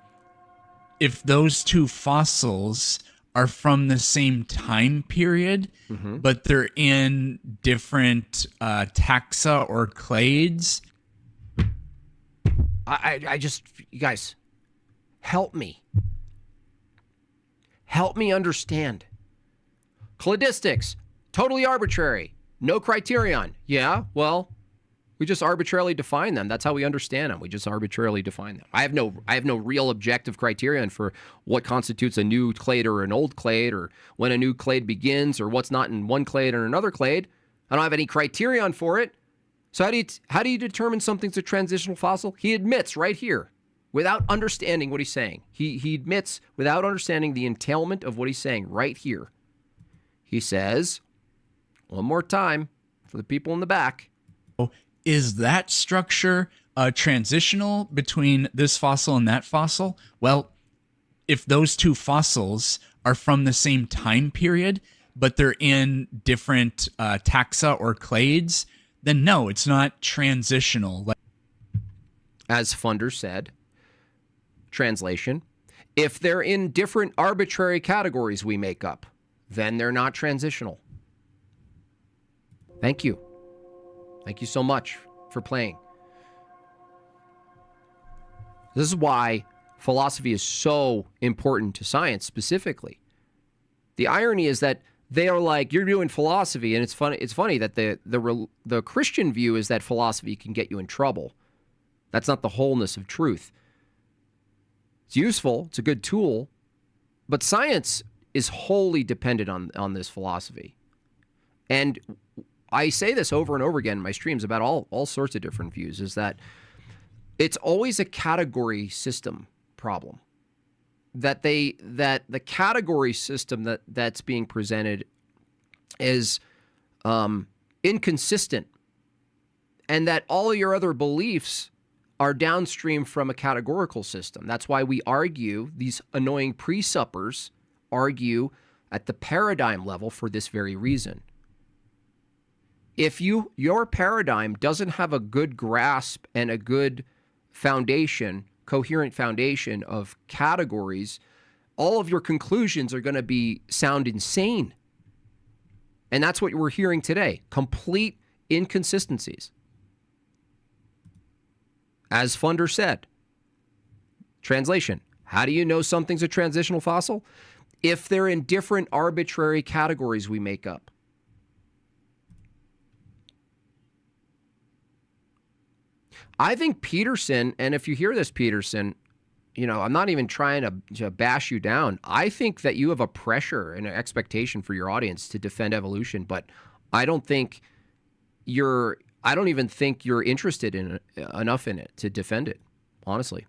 if those two fossils are from the same time period, but they're in different taxa or clades. I just, you guys, help me. Help me understand. Cladistics, totally arbitrary. No criterion. Yeah, well, we just arbitrarily define them. That's how we understand them. We just arbitrarily define them. I have no real objective criterion for what constitutes a new clade or an old clade, or when a new clade begins, or what's not in one clade or another clade. I don't have any criterion for it. So how do you determine something's a transitional fossil? He admits right here, without understanding what he's saying. He admits without understanding the entailment of what he's saying right here. He says, one more time for the people in the back. Is that structure transitional between this fossil and that fossil? Well, if those two fossils are from the same time period, but they're in different taxa or clades, then no, it's not transitional. As Funder said, translation, if they're in different arbitrary categories we make up, then they're not transitional. Thank you. Thank you so much for playing. This is why philosophy is so important to science specifically. The irony is that they are like, you're doing philosophy, and it's funny that the Christian view is that philosophy can get you in trouble. That's not the wholeness of truth. It's useful, it's a good tool, but science is wholly dependent on this philosophy. And I say this over and over again in my streams about all sorts of different views, is that it's always a category system problem. That the category system that's being presented is inconsistent, and that all your other beliefs are downstream from a categorical system. That's why we argue, these annoying pre-suppers argue at the paradigm level for this very reason. If your paradigm doesn't have a good grasp and a good foundation, coherent foundation of categories, all of your conclusions are going to sound insane. And that's what we're hearing today. Complete inconsistencies. As Funder said, translation, how do you know something's a transitional fossil? If they're in different arbitrary categories we make up. I think Peterson, and if you hear this, Peterson, I'm not even trying to bash you down. I think that you have a pressure and an expectation for your audience to defend evolution, but I don't even think you're interested in enough in it to defend it, honestly.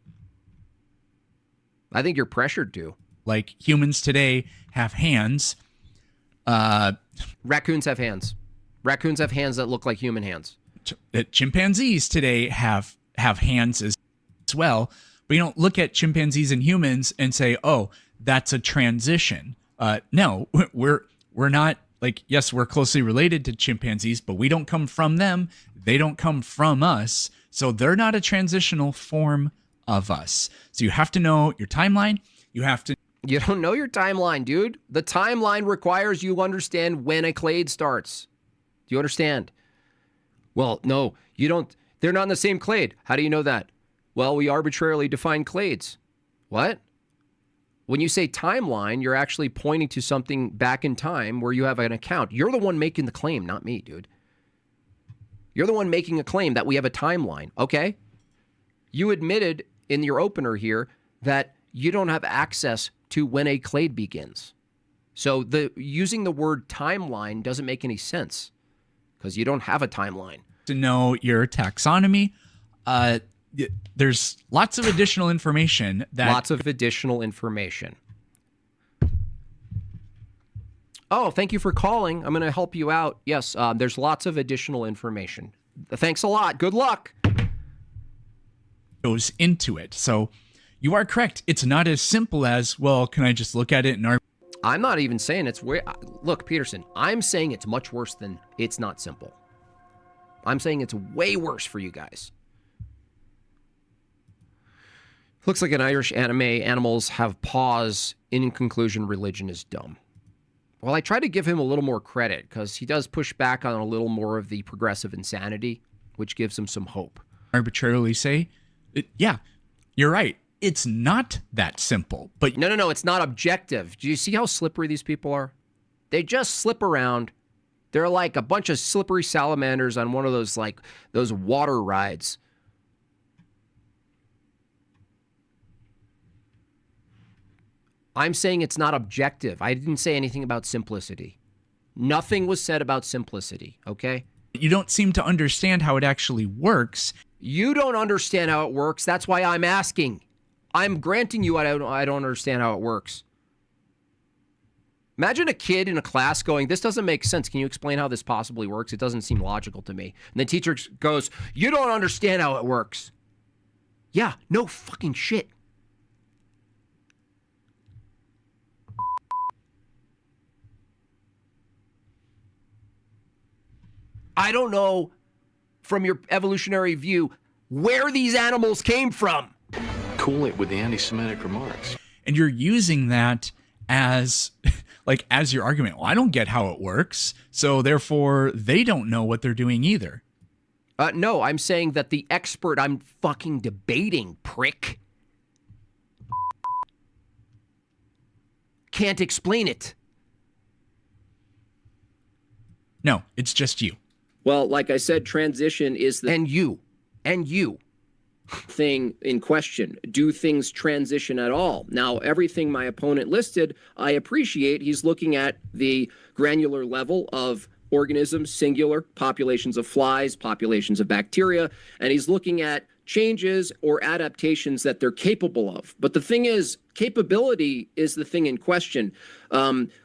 I think you're pressured to. Like humans today have hands. Raccoons have hands. Raccoons have hands that look like human hands. Chimpanzees today have hands as well, but you don't look at chimpanzees and humans and say, "Oh, that's a transition." No, we're not, like, yes, we're closely related to chimpanzees, but we don't come from them. They don't come from us, so they're not a transitional form of us. So you have to know your timeline. You don't know your timeline, dude. The timeline requires you understand when a clade starts. Do you understand? Well, no, you don't. They're not in the same clade. How do you know that? Well, we arbitrarily define clades. What? When you say timeline, you're actually pointing to something back in time where you have an account. You're the one making the claim, not me, dude. You're the one making a claim that we have a timeline, okay? You admitted in your opener here that you don't have access to when a clade begins. So using the word timeline doesn't make any sense because you don't have a timeline. To know your taxonomy, there's lots of additional information Lots of additional information. Oh, thank you for calling. I'm going to help you out. Yes, there's lots of additional information. Thanks a lot. Good luck. Goes into it. So you are correct. It's not as simple as, well, can I just look at it and I'm not even saying it's way. Look, Peterson, I'm saying it's much worse than it's not simple. I'm saying it's way worse for you guys. Looks like an Irish anime. Animals have paws. In conclusion, religion is dumb. Well, I try to give him a little more credit because he does push back on a little more of the progressive insanity, which gives him some hope. Arbitrarily say, yeah, you're right. It's not that simple. But No, it's not objective. Do you see how slippery these people are? They just slip around. They're like a bunch of slippery salamanders on one of those water rides. I'm saying it's not objective. I didn't say anything about simplicity. Nothing was said about simplicity, okay? You don't seem to understand how it actually works. You don't understand how it works. That's why I'm asking. I'm granting you I don't understand how it works. Imagine a kid in a class going, this doesn't make sense. Can you explain how this possibly works? It doesn't seem logical to me. And the teacher goes, you don't understand how it works. Yeah, no fucking shit. I don't know from your evolutionary view where these animals came from. Cool it with the anti-Semitic remarks. And you're using that as as your argument. Well, I don't get how it works, so therefore they don't know what they're doing either. No, I'm saying that the expert I'm fucking debating, prick, can't explain it. No, it's just you. Well, like I said, transition is the And you. thing in question. Do things transition at all? Now, everything my opponent listed, I appreciate. He's looking at the granular level of organisms, singular, populations of flies, populations of bacteria, and he's looking at changes or adaptations that they're capable of. But the thing is, capability is the thing in question.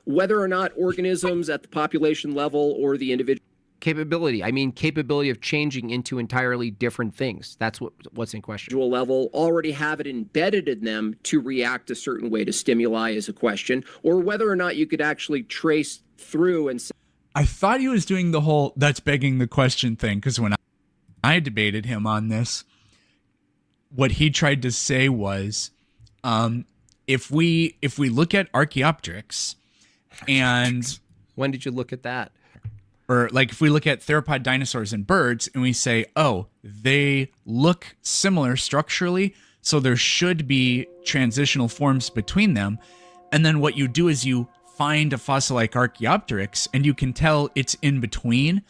Whether or not organisms at the population level or the individual Capability. I mean capability of changing into entirely different things. That's what's in question. level already have it embedded in them to react a certain way to stimuli is a question, or whether or not you could actually trace through and say, I thought he was doing the whole that's begging the question thing, because when I debated him on this, what he tried to say was, if we look at Archaeopteryx and when did you look at that? Or if we look at theropod dinosaurs and birds and we say, oh, they look similar structurally, so there should be transitional forms between them. And then what you do is you find a fossil like Archaeopteryx and you can tell it's in between.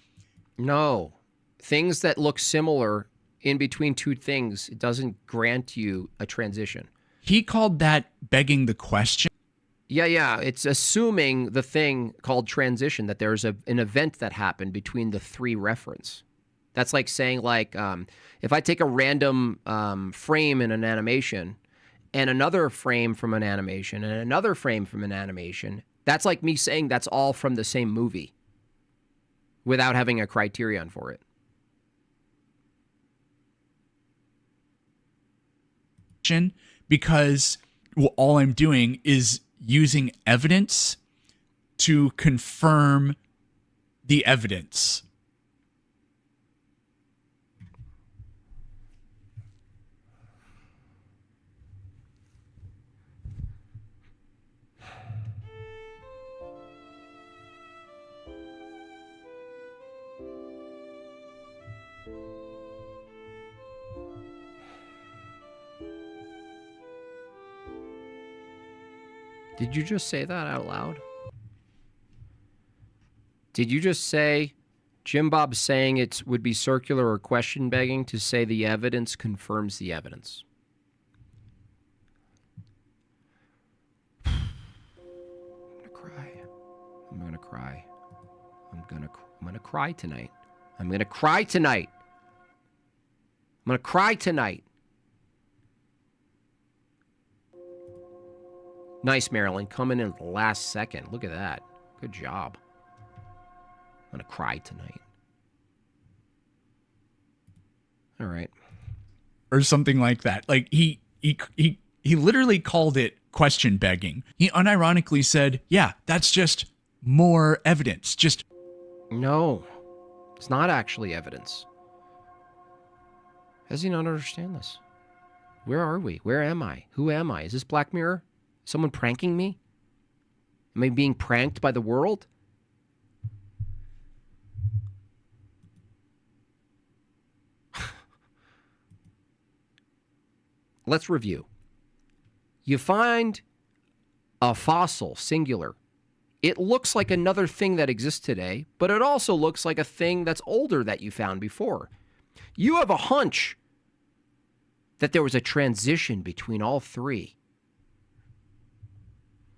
No. Things that look similar in between two things, it doesn't grant you a transition. He called that begging the question. Yeah. It's assuming the thing called transition, that there's an event that happened between the three reference. That's like saying, if I take a random frame in an animation and another frame from an animation and another frame from an animation, that's like me saying that's all from the same movie without having a criterion for it. Because all I'm doing is using evidence to confirm the evidence. Did you just say that out loud? Did you just say Jimbob saying it would be circular or question begging to say the evidence confirms the evidence? I'm gonna cry. I'm gonna cry tonight. I'm gonna cry tonight. I'm gonna cry tonight. Nice, Marilyn. Coming in at the last second. Look at that. Good job. I'm gonna cry tonight. All right. Or something like that. Like he literally called it question begging. He unironically said, yeah, that's just more evidence. Just no, it's not actually evidence. How does he not understand this? Where are we? Where am I? Who am I? Is this Black Mirror? Someone pranking me? Am I being pranked by the world? Let's review. You find a fossil, singular. It looks like another thing that exists today, but it also looks like a thing that's older that you found before. You have a hunch that there was a transition between all three.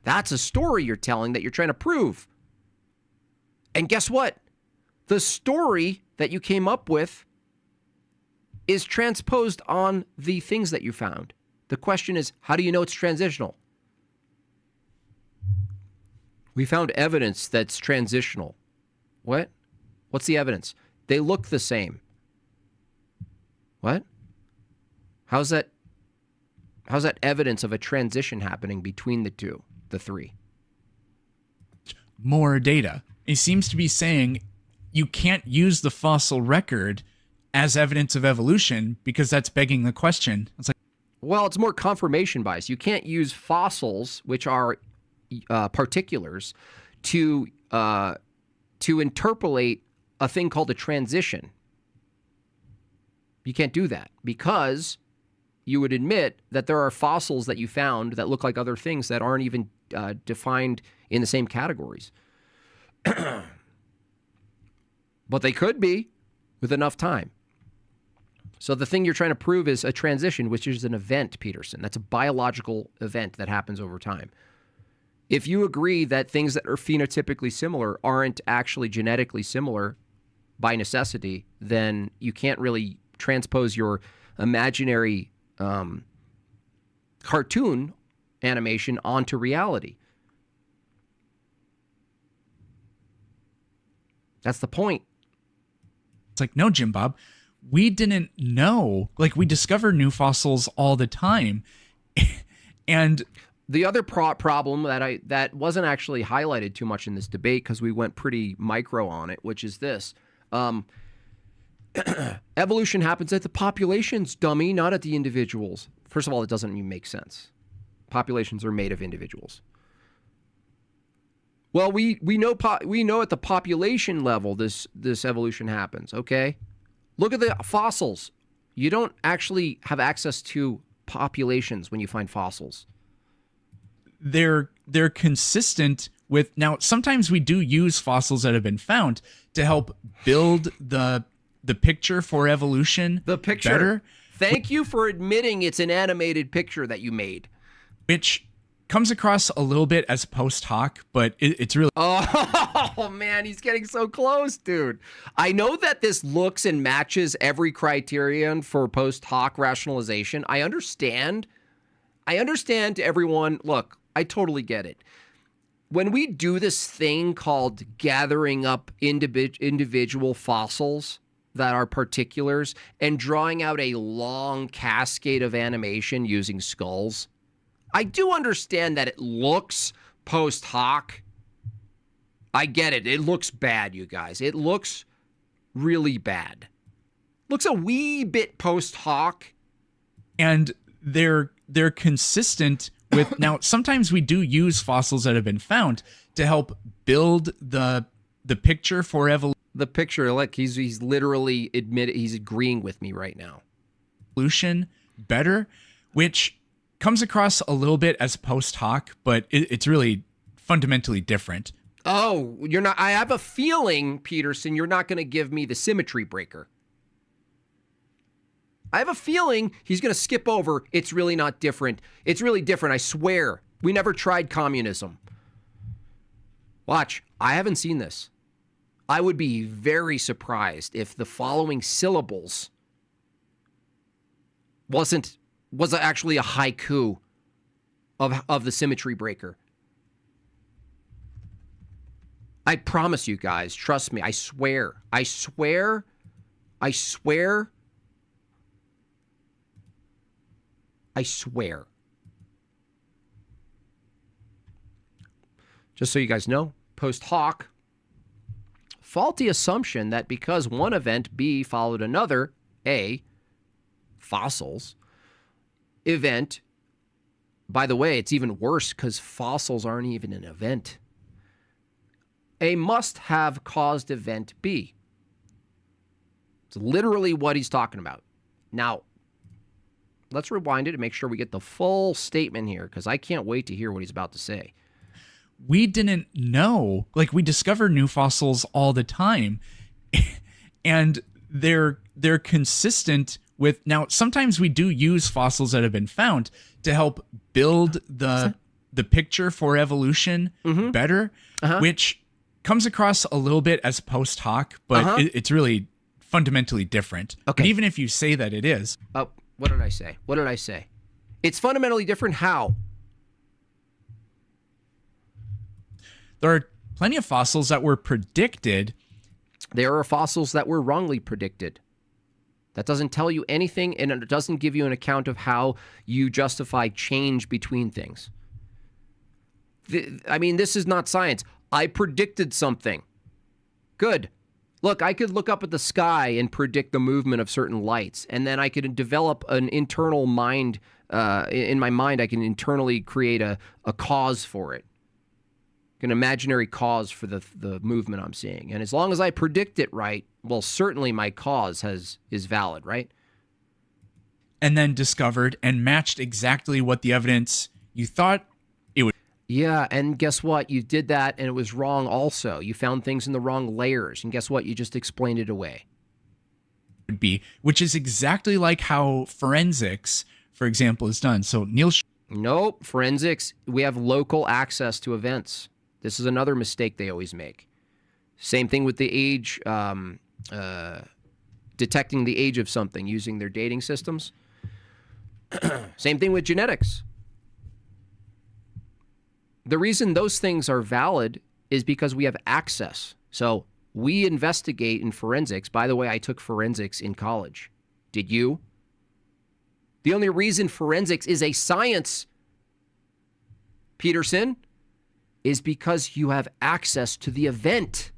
That's a story you're telling that you're trying to prove. And guess what? The story that you came up with is transposed on the things that you found. The question is, how do you know it's transitional? We found evidence that's transitional. What? What's the evidence? They look the same. What? How's that evidence of a transition happening between the two, the three? more data. He seems to be saying you can't use the fossil record as evidence of evolution because that's begging the question. It's like, well, it's more confirmation bias. You can't use fossils, which are particulars, to interpolate a thing called a transition. You can't do that because you would admit that there are fossils that you found that look like other things that aren't even defined in the same categories. But they could be with enough time. So the thing you're trying to prove is a transition, which is an event, Peterson. That's a biological event that happens over time. If you agree that things that are phenotypically similar aren't actually genetically similar by necessity, then you can't really transpose your imaginary cartoon animation onto reality. That's the point. It's like, no, Jimbob, we didn't know. Like, we discover new fossils all the time. And the other problem that wasn't actually highlighted too much in this debate, because we went pretty micro on it, which is this. Evolution happens at the populations, dummy, not at the individuals. First of all, it doesn't even make sense. Populations are made of individuals. Well, we know at the population level this evolution happens, okay? Look at the fossils. You don't actually have access to populations when you find fossils. They're consistent with, now sometimes we do use fossils that have been found to help build the picture for evolution. The picture better. Thank you for admitting it's an animated picture that you made. Which comes across a little bit as post hoc, but it's really... Oh, man, he's getting so close, dude. I know that this looks and matches every criterion for post hoc rationalization. I understand to everyone. Look, I totally get it. When we do this thing called gathering up individual fossils that are particulars and drawing out a long cascade of animation using skulls, I do understand that it looks post hoc. I get it. It looks bad, you guys. It looks really bad. Looks a wee bit post hoc. And they're consistent with... Now, sometimes we do use fossils that have been found to help build the picture for evolution. The picture, like he's literally he's agreeing with me right now. Evolution better, which comes across a little bit as post hoc, but it's really fundamentally different. Oh, you're not... I have a feeling, Peterson, you're not going to give me the symmetry breaker. I have a feeling he's going to skip over, it's really not different. It's really different, I swear. We never tried communism. Watch. I haven't seen this. I would be very surprised if the following syllables was actually a haiku of the symmetry breaker. I promise you guys, trust me, I swear. Just so you guys know, post hoc, faulty assumption that because one event, B, followed another, A, fossils, event, by the way, it's even worse because fossils aren't even an event. A must have caused event B. It's literally what he's talking about. Now, let's rewind it and make sure we get the full statement here because I can't wait to hear what he's about to say. We didn't know. Like, we discover new fossils all the time, and they're consistent with. Now, sometimes we do use fossils that have been found to help build the picture for evolution better, which comes across a little bit as post hoc, but it's really fundamentally different. Okay. And even if you say that it is. Oh, what did I say? It's fundamentally different how? There are plenty of fossils that were predicted. There are fossils that were wrongly predicted. That doesn't tell you anything, and it doesn't give you an account of how you justify change between things. This is not science. I predicted something. Good. Look, I could look up at the sky and predict the movement of certain lights, and then I could develop an internal mind. In my mind, I can internally create a cause for it. An imaginary cause for the movement I'm seeing. And as long as I predict it right, well, certainly my cause is valid, right? And then discovered and matched exactly what the evidence you thought it would. Yeah, and guess what? You did that and it was wrong also. You found things in the wrong layers. And guess what? You just explained it away. Be, which is exactly like how forensics, for example, is done. So Neil... Nope, forensics, we have local access to events. This is another mistake they always make. Same thing with the age, detecting the age of something using their dating systems. Same thing with genetics. The reason those things are valid is because we have access. So we investigate in forensics. By the way, I took forensics in college. Did you? The only reason forensics is a science, Peterson, is because you have access to the event.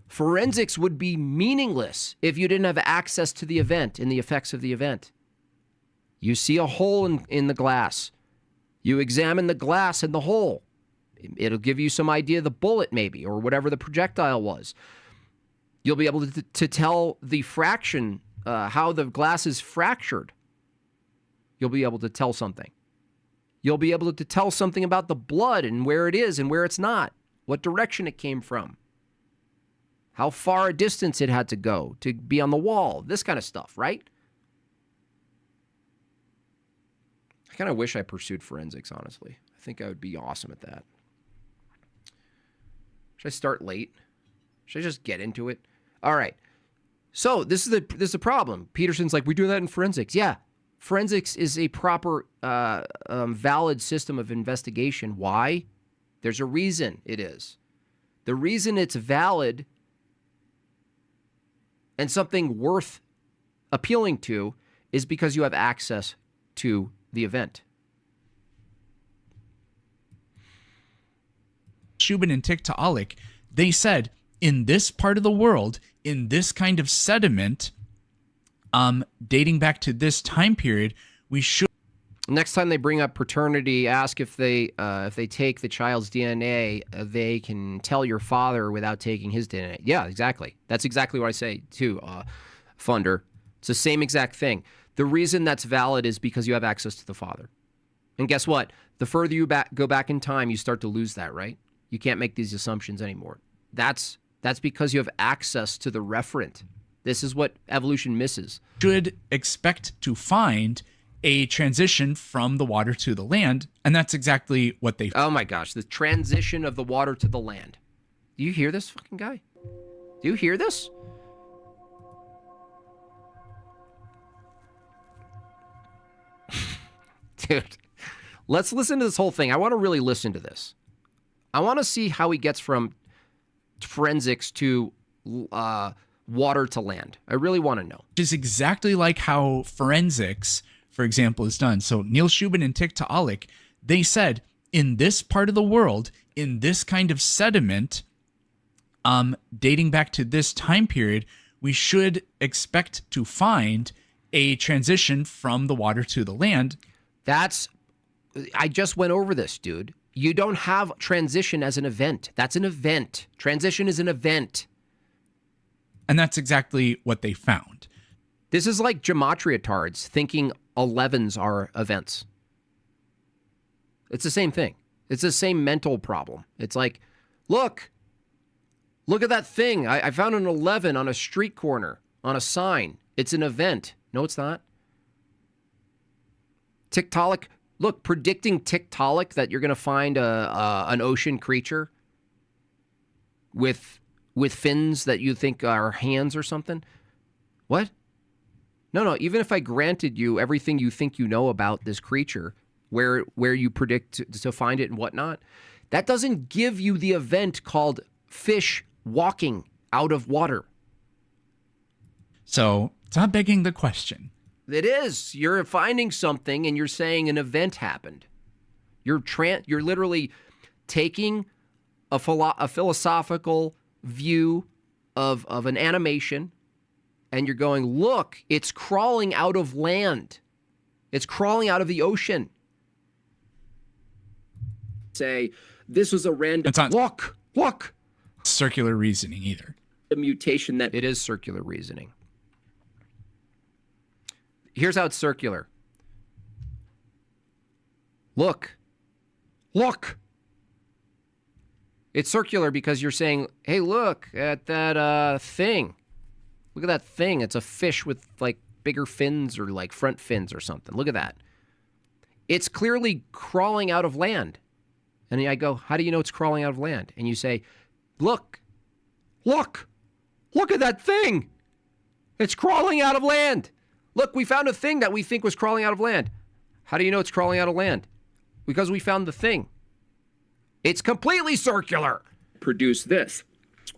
Forensics would be meaningless if you didn't have access to the event and the effects of the event. You see a hole in the glass. You examine the glass and the hole. It'll give you some idea of the bullet maybe, or whatever the projectile was. You'll be able to tell the fraction, how the glass is fractured. You'll be able to tell something. You'll be able to tell something about the blood and where it is and where it's not, what direction it came from, how far a distance it had to go to be on the wall, this kind of stuff, right? I kind of wish I pursued forensics, honestly. I think I would be awesome at that. Should I start late? Should I just get into it? All right. So this is the problem. Peterson's like, we do that in forensics. Yeah. Forensics is a proper, valid system of investigation. Why? There's a reason it is. The reason it's valid and something worth appealing to is because you have access to the event. Shubin and Tiktaalik, they said, in this part of the world, in this kind of sediment, dating back to this time period, we should. Next time they bring up paternity, ask if they take the child's DNA, they can tell your father without taking his DNA. Yeah, exactly. That's exactly what I say too, Funder. It's the same exact thing. The reason that's valid is because you have access to the father. And guess what? The further you go back in time, you start to lose that, right? You can't make these assumptions anymore. That's because you have access to the referent. This is what evolution misses. Should expect to find a transition from the water to the land. And that's exactly what they... Oh my gosh, the transition of the water to the land. Do you hear this fucking guy? Do you hear this? Dude, let's listen to this whole thing. I want to really listen to this. I want to see how he gets from forensics to water to land. I really want to know. Which is exactly like how forensics, for example, is done. So Neil Shubin and Tiktaalik, they said, in this part of the world, in this kind of sediment, dating back to this time period, we should expect to find a transition from the water to the land. I just went over this, dude. You don't have transition as an event. That's an event. Transition is an event. And that's exactly what they found. This is like gematria tards thinking 11s are events. It's the same thing. It's the same mental problem. It's like, look at that thing. I found an 11 on a street corner on a sign. It's an event. No, it's not. Tiktaalik, look, predicting Tiktaalik that you're going to find an ocean creature with fins that you think are hands or something. What? No. Even if I granted you everything you think you know about this creature, where you predict to find it and whatnot, that doesn't give you the event called fish walking out of water. So it's not begging the question. It is. You're finding something and you're saying an event happened. You're literally taking a philosophical view of an animation and you're going, look, it's crawling out of land. It's crawling out of the ocean. Say, this was a random... It's not Look. circular reasoning either. A mutation that... It is circular reasoning. Here's how it's circular. Look. It's circular because you're saying, hey, look at that thing. Look at that thing. It's a fish with like bigger fins or like front fins or something. Look at that. It's clearly crawling out of land. And I go, how do you know it's crawling out of land? And you say, look at that thing. It's crawling out of land. Look, we found a thing that we think was crawling out of land. How do you know it's crawling out of land? Because we found the thing. It's completely circular. Produce this.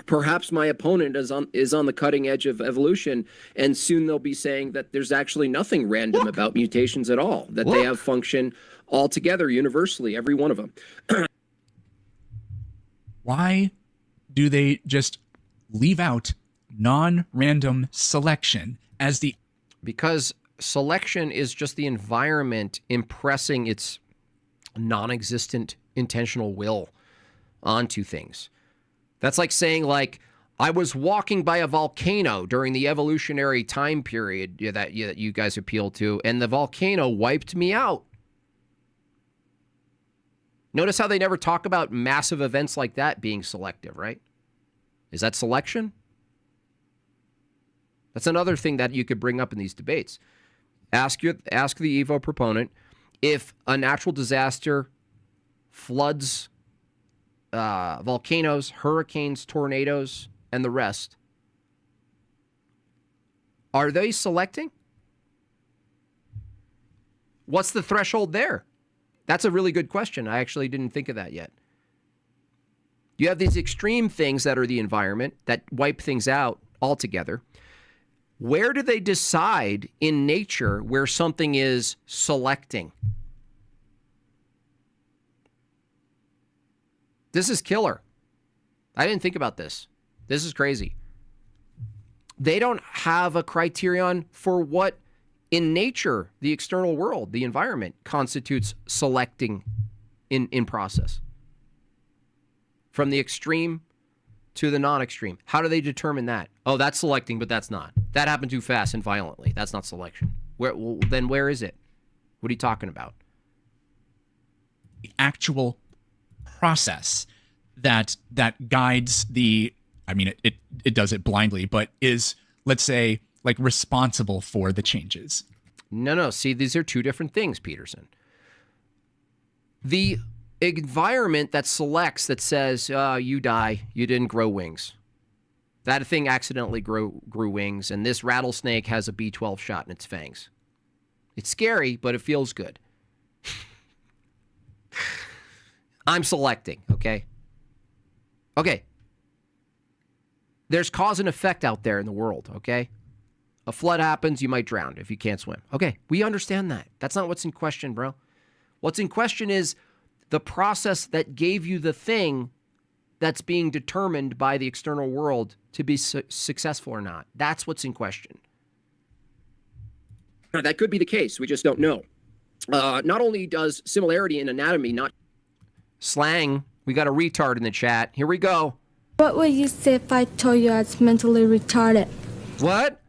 Perhaps my opponent is on the cutting edge of evolution, and soon they'll be saying that there's actually nothing random about mutations at all, that they have function altogether, universally, every one of them. Why do they just leave out non-random selection as the... Because selection is just the environment impressing its non-existent intentional will onto things. That's like saying, like, I was walking by a volcano during the evolutionary time period that you guys appeal to, and the volcano wiped me out. Notice how they never talk about massive events like that being selective, right? Is that selection? That's another thing that you could bring up in these debates. Ask the Evo proponent if a natural disaster, floods, volcanoes, hurricanes, tornadoes, and the rest, are they selecting? What's the threshold there? That's a really good question. I actually didn't think of that yet. You have these extreme things that are the environment that wipe things out altogether. Where do they decide in nature where something is selecting? This is killer. I didn't think about this. This is crazy. They don't have a criterion for what in nature, the external world, the environment, constitutes selecting in process. From the extreme to the non-extreme. How do they determine that? Oh, that's selecting, but that's not. That happened too fast and violently. That's not selection. Then where is it? What are you talking about? The actual process that guides the, I mean, it does it blindly, but is, let's say, like responsible for the changes. No. See, these are two different things, Peterson. The environment that selects, that says, you die, you didn't grow wings. That thing accidentally grew wings, and this rattlesnake has a B12 shot in its fangs. It's scary, but it feels good. I'm selecting, okay? Okay. There's cause and effect out there in the world, okay? A flood happens, you might drown if you can't swim. Okay, we understand that. That's not what's in question, bro. What's in question is the process that gave you the thing that's being determined by the external world to be successful or not. That's what's in question. That could be the case. We just don't know. Not only does similarity in anatomy not... Slang. We got a retard in the chat. Here we go. What would you say if I told you I was mentally retarded? What?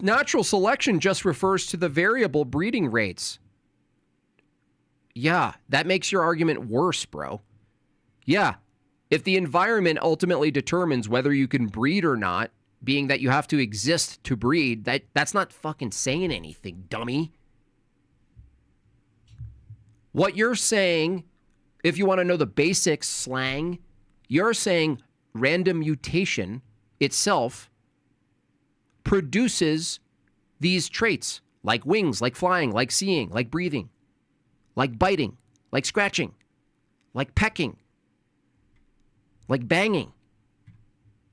Natural selection just refers to the variable breeding rates. Yeah, that makes your argument worse, bro. Yeah, if the environment ultimately determines whether you can breed or not, being that you have to exist to breed, that's not fucking saying anything, dummy. What you're saying, if you want to know the basics, slang, you're saying random mutation itself produces these traits, like wings, like flying, like seeing, like breathing, like biting, like scratching, like pecking, like banging.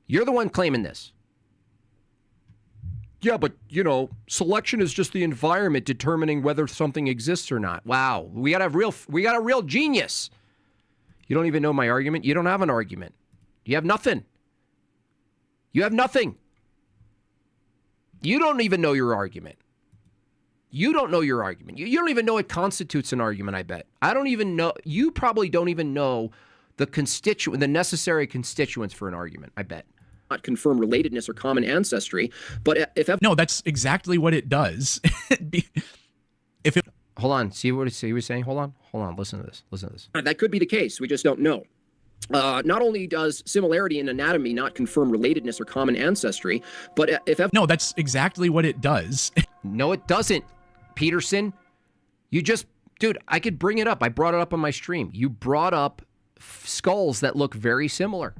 You're the one claiming this. Yeah, but, selection is just the environment determining whether something exists or not. Wow, we got a real genius. You don't even know my argument? You don't have an argument. You have nothing. You have nothing. You don't even know your argument. You don't know your argument. You don't even know it constitutes an argument, I bet. I don't even know. You probably don't even know the necessary constituents for an argument, I bet. Not confirm relatedness or common ancestry, but if... No, that's exactly what it does. Hold on. See what he was saying? Hold on. Listen to this. That could be the case. We just don't know. Not only does similarity in anatomy not confirm relatedness or common ancestry, but if... No, that's exactly what it does. No, it doesn't, Peterson. Dude, I could bring it up. I brought it up on my stream. You brought up skulls that look very similar.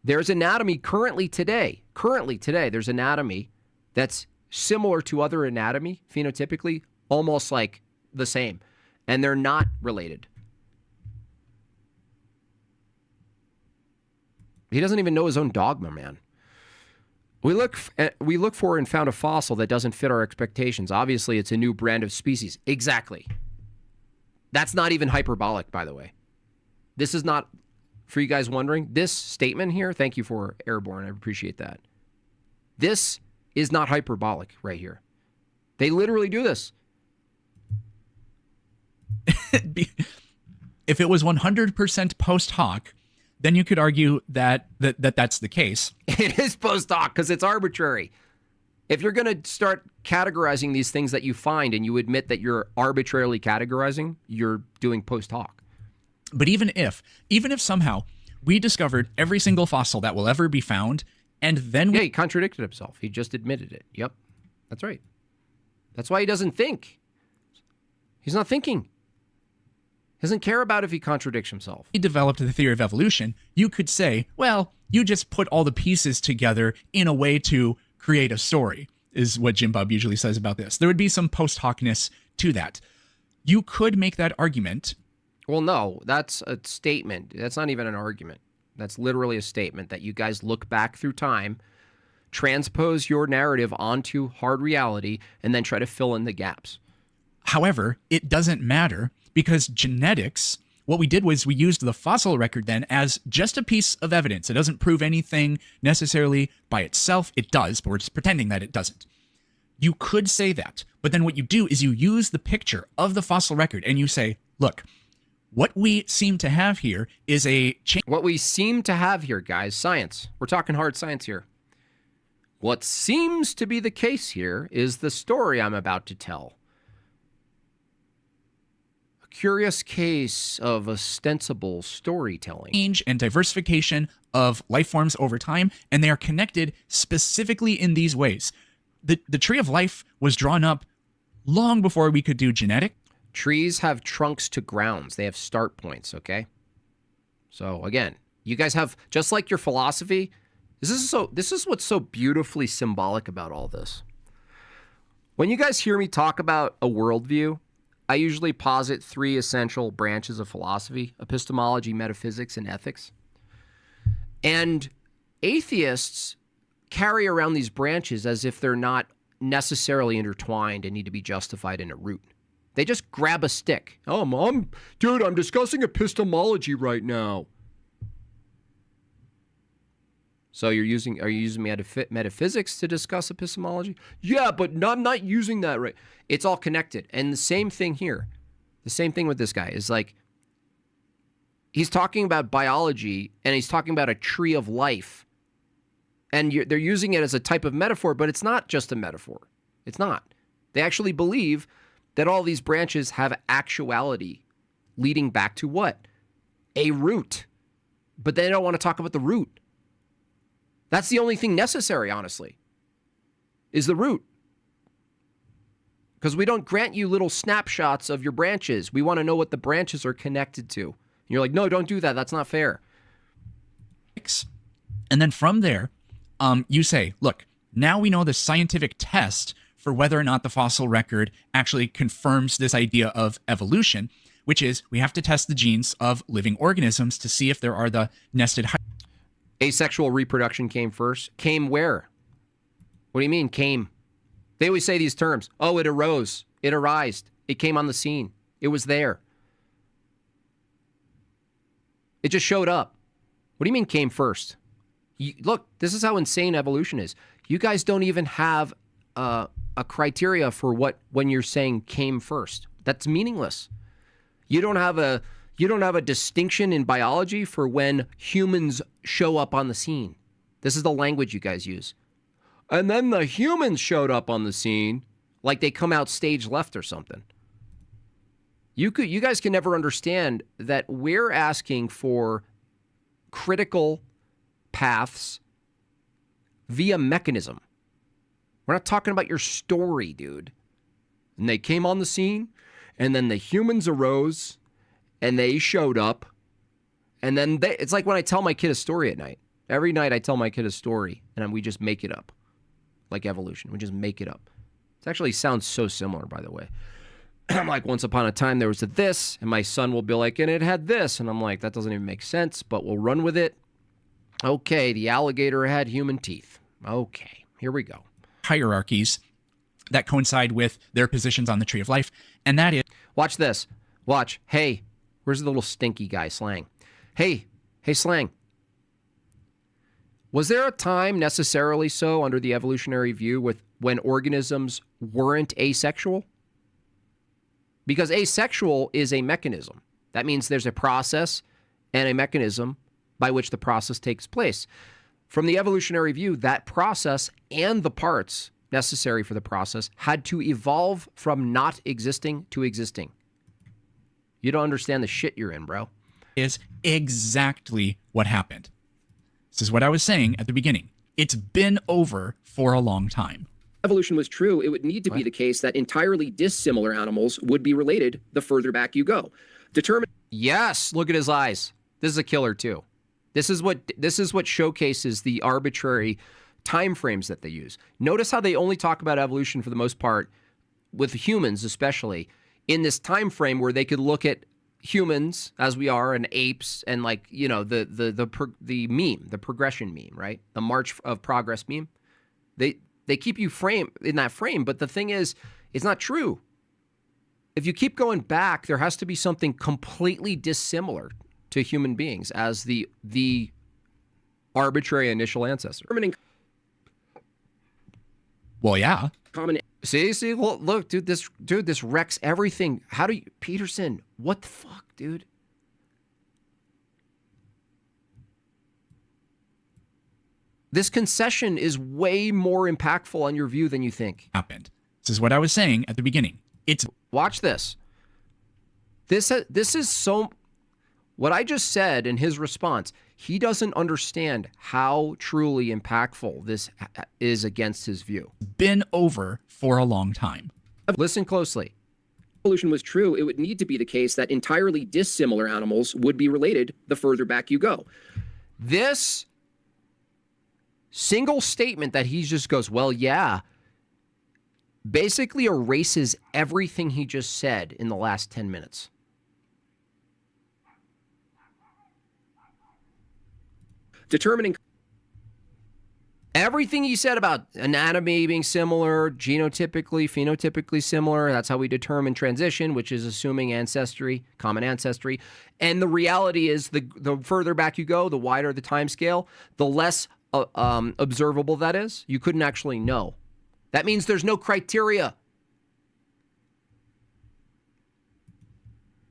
There's anatomy currently today, there's anatomy that's similar to other anatomy, phenotypically, almost like the same. And they're not related. He doesn't even know his own dogma, man. We look for and found a fossil that doesn't fit our expectations. Obviously, it's a new brand of species. Exactly. That's not even hyperbolic, by the way. This is not, for you guys wondering, this statement here, thank you for Airborne, I appreciate that. This is not hyperbolic right here. They literally do this. If it was 100% post hoc, then you could argue that's the case. It is post hoc because it's arbitrary. If you're going to start categorizing these things that you find and you admit that you're arbitrarily categorizing, you're doing post hoc. But even if somehow we discovered every single fossil that will ever be found, and then he contradicted himself. He just admitted it. Yep, that's right. That's why he doesn't think. He's not thinking. He doesn't care about if he contradicts himself. He developed the theory of evolution. You could say, well, you just put all the pieces together in a way to create a story, is what Jimbob usually says about this. There would be some post hocness to that. You could make that argument. Well, no, that's a statement. That's not even an argument. That's literally a statement that you guys look back through time, transpose your narrative onto hard reality, and then try to fill in the gaps. However, it doesn't matter because genetics, what we did was we used the fossil record then as just a piece of evidence. It doesn't prove anything necessarily by itself. It does, but we're just pretending that it doesn't. You could say that, but then what you do is you use the picture of the fossil record and you say, look, what we seem to have here is what we seem to have here, guys, science. We're talking hard science here. What seems to be the case here is the story I'm about to tell. A curious case of ostensible storytelling. Change and diversification of life forms over time, and they are connected specifically in these ways. The tree of life was drawn up long before we could do genetic. Trees have trunks to grounds. They have start points, okay? So again, you guys have, just like your philosophy, this is what's so beautifully symbolic about all this. When you guys hear me talk about a worldview, I usually posit 3 essential branches of philosophy: epistemology, metaphysics, and ethics. And atheists carry around these branches as if they're not necessarily intertwined and need to be justified in a root. They just grab a stick. Oh, Mom, dude, I'm discussing epistemology right now. So are you using metaphysics to discuss epistemology? Yeah, but I'm not using that right. It's all connected. And the same thing here. The same thing with this guy is like, he's talking about biology and he's talking about a tree of life. And they're using it as a type of metaphor, but it's not just a metaphor. It's not. They actually believe that all these branches have actuality leading back to what? A root. But they don't want to talk about the root. That's the only thing necessary, honestly, is the root. Because we don't grant you little snapshots of your branches. We want to know what the branches are connected to. And you're like, no, don't do that. That's not fair. And then from there, you say, look, now we know the scientific test for whether or not the fossil record actually confirms this idea of evolution, which is we have to test the genes of living organisms to see if there are the nested. Asexual reproduction came first. Came where? What do you mean came? They always say these terms. Oh, it arose. It arised. It came on the scene. It was there. It just showed up. What do you mean came first? Look, this is how insane evolution is. You guys don't even have a criteria for when you're saying came first. That's meaningless. You don't have a distinction in biology for when humans show up on the scene. This is the language you guys use. And then the humans showed up on the scene like they come out stage left or something. You guys can never understand that we're asking for critical paths via mechanism. We're not talking about your story, dude. And they came on the scene, and then the humans arose, and they showed up, and then it's like when I tell my kid a story at night. Every night I tell my kid a story, and we just make it up. Like evolution. We just make it up. It actually sounds so similar, by the way. I'm like, once upon a time there was a this, and my son will be like, and it had this. And I'm like, that doesn't even make sense, but we'll run with it. Okay, the alligator had human teeth. Okay, here we go. Hierarchies that coincide with their positions on the tree of life, and that is... Watch this. Watch. Hey, where's the little stinky guy, Slang? Hey, Slang. Was there a time necessarily so under the evolutionary view when organisms weren't asexual? Because asexual is a mechanism. That means there's a process and a mechanism by which the process takes place. From the evolutionary view, that process and the parts necessary for the process had to evolve from not existing to existing. You don't understand the shit you're in, bro. Is exactly what happened. This is what I was saying at the beginning. It's been over for a long time. Evolution was true, it would need to be the case that entirely dissimilar animals would be related the further back you go. Yes, look at his eyes. This is a killer too. This is what showcases the arbitrary time frames that they use. Notice how they only talk about evolution for the most part, with humans especially, in this time frame where they could look at humans as we are and apes and like, you know, the meme, the progression meme, right? The march of progress meme. They keep you in that frame, but the thing is, it's not true. If you keep going back, there has to be something completely dissimilar to human beings as the arbitrary initial ancestor. Well, yeah. See, look, dude, this wrecks everything. How do you, Peterson? What the fuck, dude? This concession is way more impactful on your view than you think. Happened. This is what I was saying at the beginning. Watch this. This is so. What I just said in his response, he doesn't understand how truly impactful this is against his view. Been over for a long time. Listen closely. Evolution was true, it would need to be the case that entirely dissimilar animals would be related the further back you go. This single statement that he just goes, well, yeah, basically erases everything he just said in the last 10 minutes. Determining everything he said about anatomy being similar, genotypically, phenotypically similar, that's how we determine transition, which is assuming ancestry, common ancestry. And the reality is the further back you go, the wider the time scale, the less observable that is. You couldn't actually know. That means there's no criteria.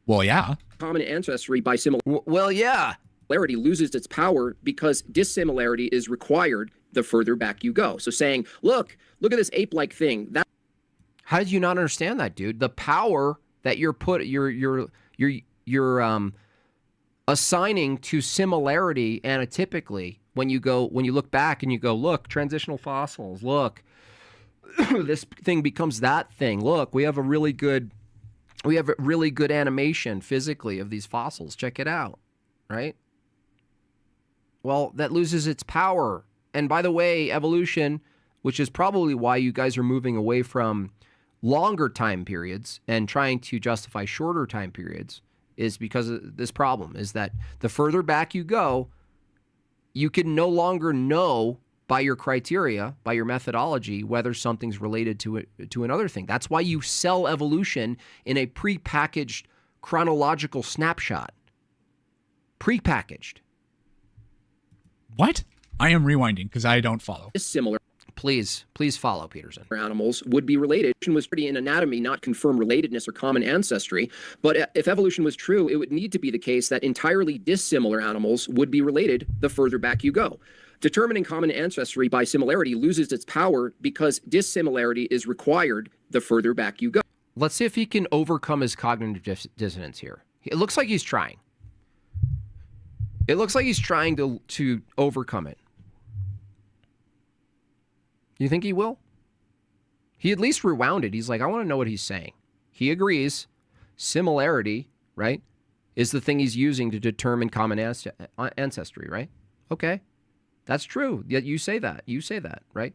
Well, yeah. common ancestry by similarity. Well, yeah. Loses its power because dissimilarity is required the further back you go. So saying, look at this ape-like thing. That How did you not understand that, dude? The power that you're assigning to similarity anatypically when you look back and you go, look, transitional fossils, look, this thing becomes that thing. Look, we have a really good animation physically of these fossils. Check it out, right? Well, that loses its power. And by the way, evolution, which is probably why you guys are moving away from longer time periods and trying to justify shorter time periods, is because of this problem, is that the further back you go, you can no longer know by your criteria, by your methodology, whether something's related to another thing. That's why you sell evolution in a prepackaged chronological snapshot. Prepackaged. What? I am rewinding because I don't follow. Similar Please follow, Peterson. animals would be related. Evolution was pretty in anatomy, not confirm relatedness or common ancestry. But if evolution was true, it would need to be the case that entirely dissimilar animals would be related the further back you go. Determining common ancestry by similarity loses its power because dissimilarity is required the further back you go. Let's see if he can overcome his cognitive dissonance here. It looks like he's trying. It looks like he's trying to overcome it. You think he will? He at least rewound it. He's like, I want to know what he's saying. He agrees. Similarity, right, is the thing he's using to determine common ancestry, right? Okay. That's true. Yet you say that. You say that, right?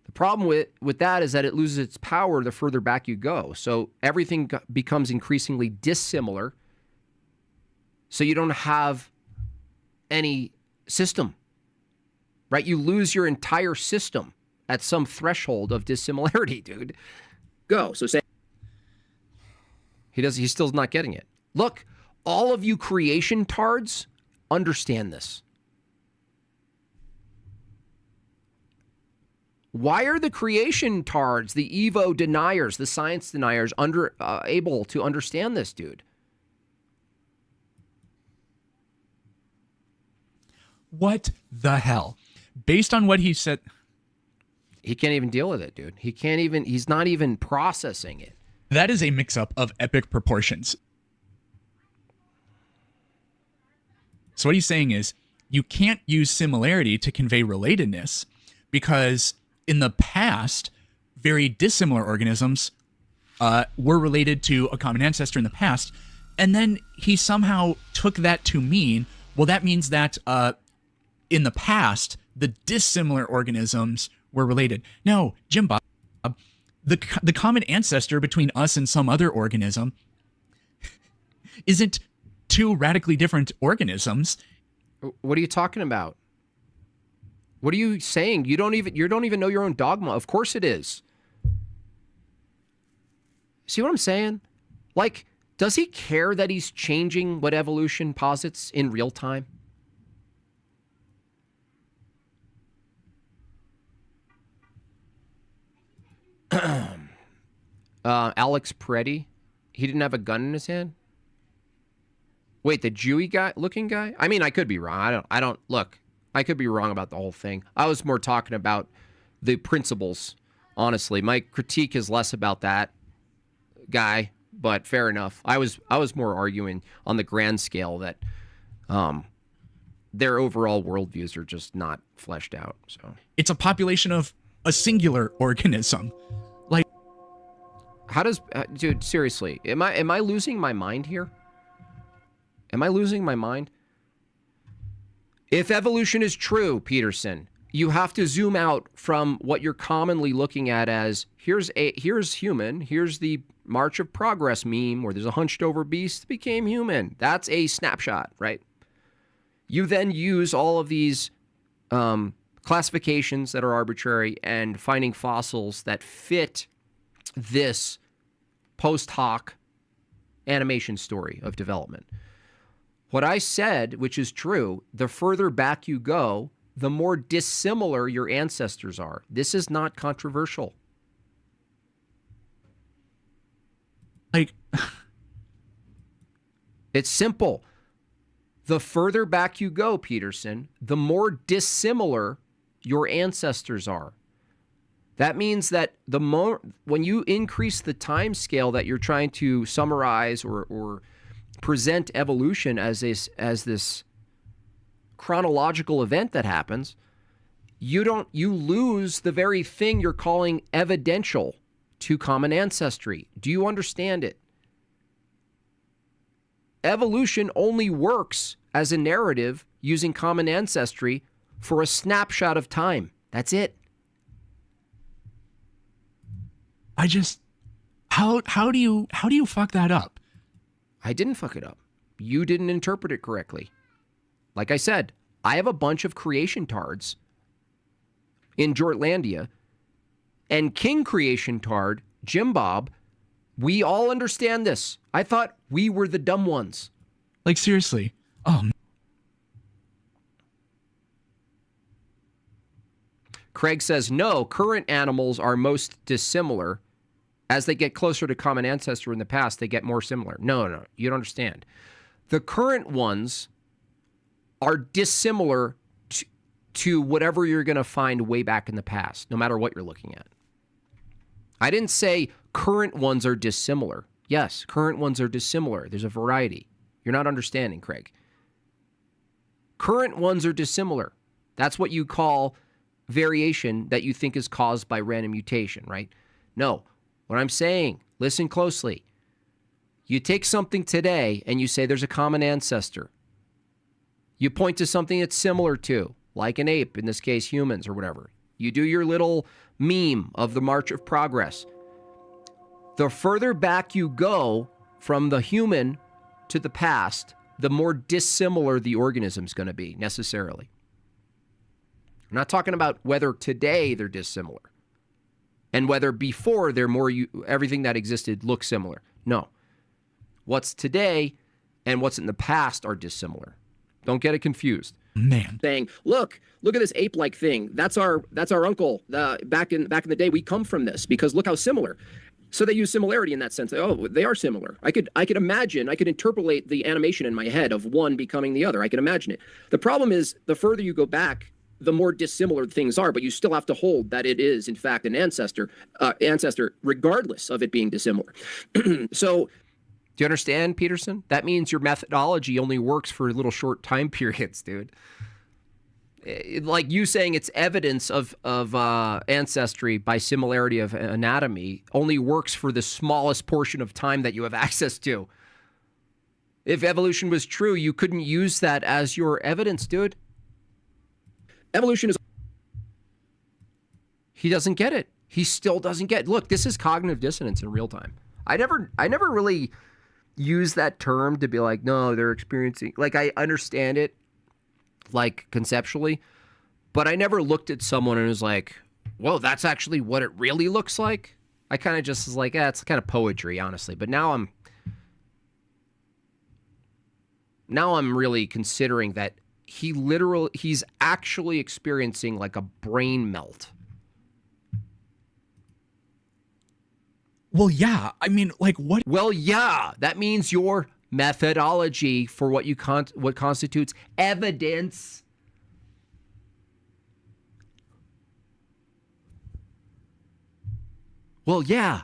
The problem with that is that it loses its power the further back you go. So everything becomes increasingly dissimilar. So you don't have any system, right? You lose your entire system at some threshold of dissimilarity, dude. Go. So say he's still not getting it. Look, all of you creation tards understand this. Why are the creation tards, the Evo deniers, the science deniers able to understand this, dude? What the hell? Based on what he said, he can't even deal with it, dude. He's not even processing it. That is a mix-up of epic proportions. So what he's saying is, you can't use similarity to convey relatedness because in the past, very dissimilar organisms were related to a common ancestor in the past. And then he somehow took that to mean, well, that means that in the past, the dissimilar organisms were related. No, Jimbob, the common ancestor between us and some other organism isn't two radically different organisms. What are you talking about? What are you saying? You don't even know your own dogma. Of course it is. See what I'm saying? Like, does he care that he's changing what evolution posits in real time? Alex Preddy, he didn't have a gun in his hand. Wait, the Jewy guy, looking guy? I mean, I could be wrong. I don't look. I could be wrong about the whole thing. I was more talking about the principles. Honestly, my critique is less about that guy, but fair enough. I was more arguing on the grand scale that their overall worldviews are just not fleshed out. So it's a population of a singular organism. Like, How does, dude, seriously, am I losing my mind here? Am I losing my mind? If evolution is true, Peterson, you have to zoom out from what you're commonly looking at as here's human, here's the March of Progress meme where there's a hunched over beast became human. That's a snapshot, right? You then use all of these classifications that are arbitrary and finding fossils that fit this post hoc animation story of development. What I said, which is true, the further back you go, the more dissimilar your ancestors are. This is not controversial. Like, it's simple. The further back you go, Peterson, the more dissimilar your ancestors are. That means that when you increase the time scale that you're trying to summarize or present evolution as this chronological event that happens, you lose the very thing you're calling evidential to common ancestry. Do you understand it? Evolution only works as a narrative using common ancestry for a snapshot of time. That's it. How do you fuck that up? I didn't fuck it up. You didn't interpret it correctly. Like I said, I have a bunch of creation tards in Jortlandia, and King Creation Tard, Jimbob, we all understand this. I thought we were the dumb ones. Like, seriously. Oh. Craig says, no, current animals are most dissimilar. As they get closer to common ancestor in the past, they get more similar. No, you don't understand. The current ones are dissimilar to whatever you're going to find way back in the past, no matter what you're looking at. I didn't say current ones are dissimilar. Yes, current ones are dissimilar. There's a variety. You're not understanding, Craig. Current ones are dissimilar. That's what you call variation that you think is caused by random mutation, right? No. What I'm saying, listen closely. You take something today and you say there's a common ancestor. You point to something that's similar to, like an ape, in this case humans or whatever. You do your little meme of the March of Progress. The further back you go from the human to the past, the more dissimilar the organism's going to be, necessarily. I'm not talking about whether today they're dissimilar and whether before they're everything that existed looks similar. No. What's today and what's in the past are dissimilar. Don't get it confused. Man. Saying, look at this ape-like thing. That's our uncle. Back in the day, we come from this because look how similar. So they use similarity in that sense. Oh, they are similar. I could imagine, I could interpolate the animation in my head of one becoming the other. I can imagine it. The problem is the further you go back, the more dissimilar things are, but you still have to hold that it is, in fact, an ancestor, regardless of it being dissimilar. So, do you understand, Peterson? That means your methodology only works for little short time periods, dude. Like you saying it's evidence of ancestry by similarity of anatomy only works for the smallest portion of time that you have access to. If evolution was true, you couldn't use that as your evidence, dude. Evolution is... He doesn't get it. He still doesn't get it. Look, this is cognitive dissonance in real time. I never really use that term to be like, no, they're experiencing... Like, I understand it, like, conceptually, but I never looked at someone and was like, whoa, that's actually what it really looks like. I kind of just was like, it's kind of poetry, honestly. But now I'm really considering that he's actually experiencing like a brain melt. Well, yeah. I mean, like, what? Well, yeah. That means your methodology for what what constitutes evidence Well, yeah.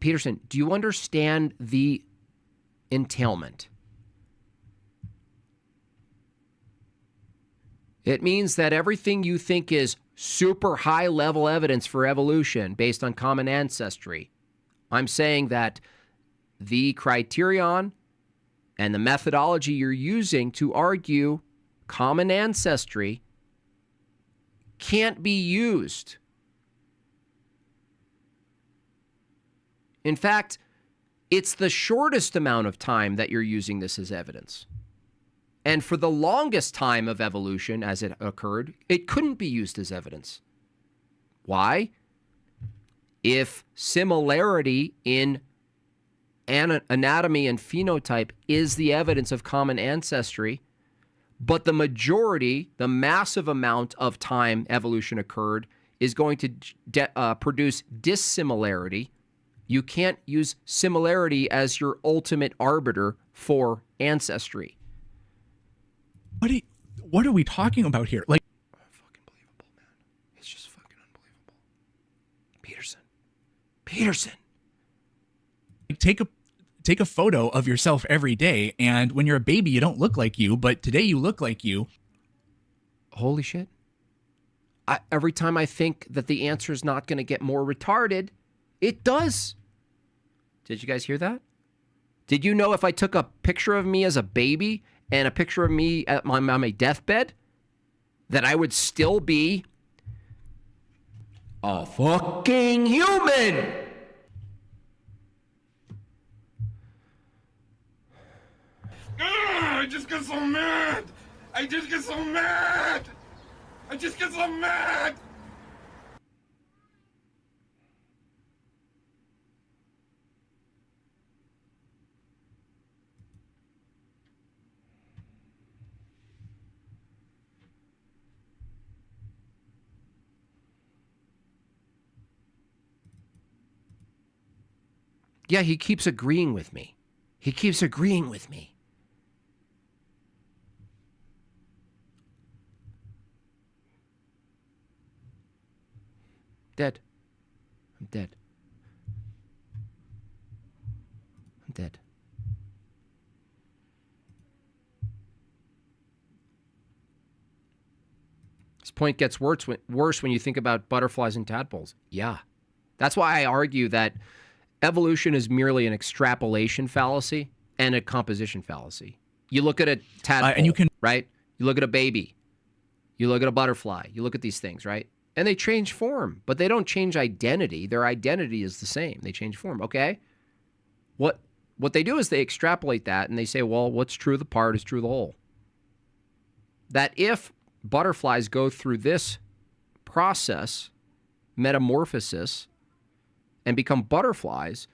Peterson, do you understand the entailment? It means that everything you think is super high level evidence for evolution based on common ancestry, I'm saying that the criterion and the methodology you're using to argue common ancestry can't be used. In fact, it's the shortest amount of time that you're using this as evidence. And for the longest time of evolution as it occurred, it couldn't be used as evidence. Why? If similarity in anatomy and phenotype is the evidence of common ancestry, but the majority, the massive amount of time evolution occurred is going to produce dissimilarity, you can't use similarity as your ultimate arbiter for ancestry. What are we talking about here? Like, fucking believable, man. It's just fucking unbelievable. Peterson. Take a photo of yourself every day, and when you're a baby, you don't look like you, but today you look like you. Holy shit. Every time I think that the answer is not going to get more retarded, it does. Did you guys hear that? Did you know if I took a picture of me as a baby and a picture of me at my deathbed, that I would still be a fucking human? I just get so mad. I just get so mad. Yeah, he keeps agreeing with me. Dead. I'm dead. This point gets worse when you think about butterflies and tadpoles. Yeah. That's why I argue that evolution is merely an extrapolation fallacy and a composition fallacy. You look at a tadpole, right? You look at a baby. You look at a butterfly. You look at these things, right? And they change form, but they don't change identity. Their identity is the same. They change form, okay? What they do is they extrapolate that and they say, well, what's true of the part is true of the whole. That if butterflies go through this process, metamorphosis, and become butterflies,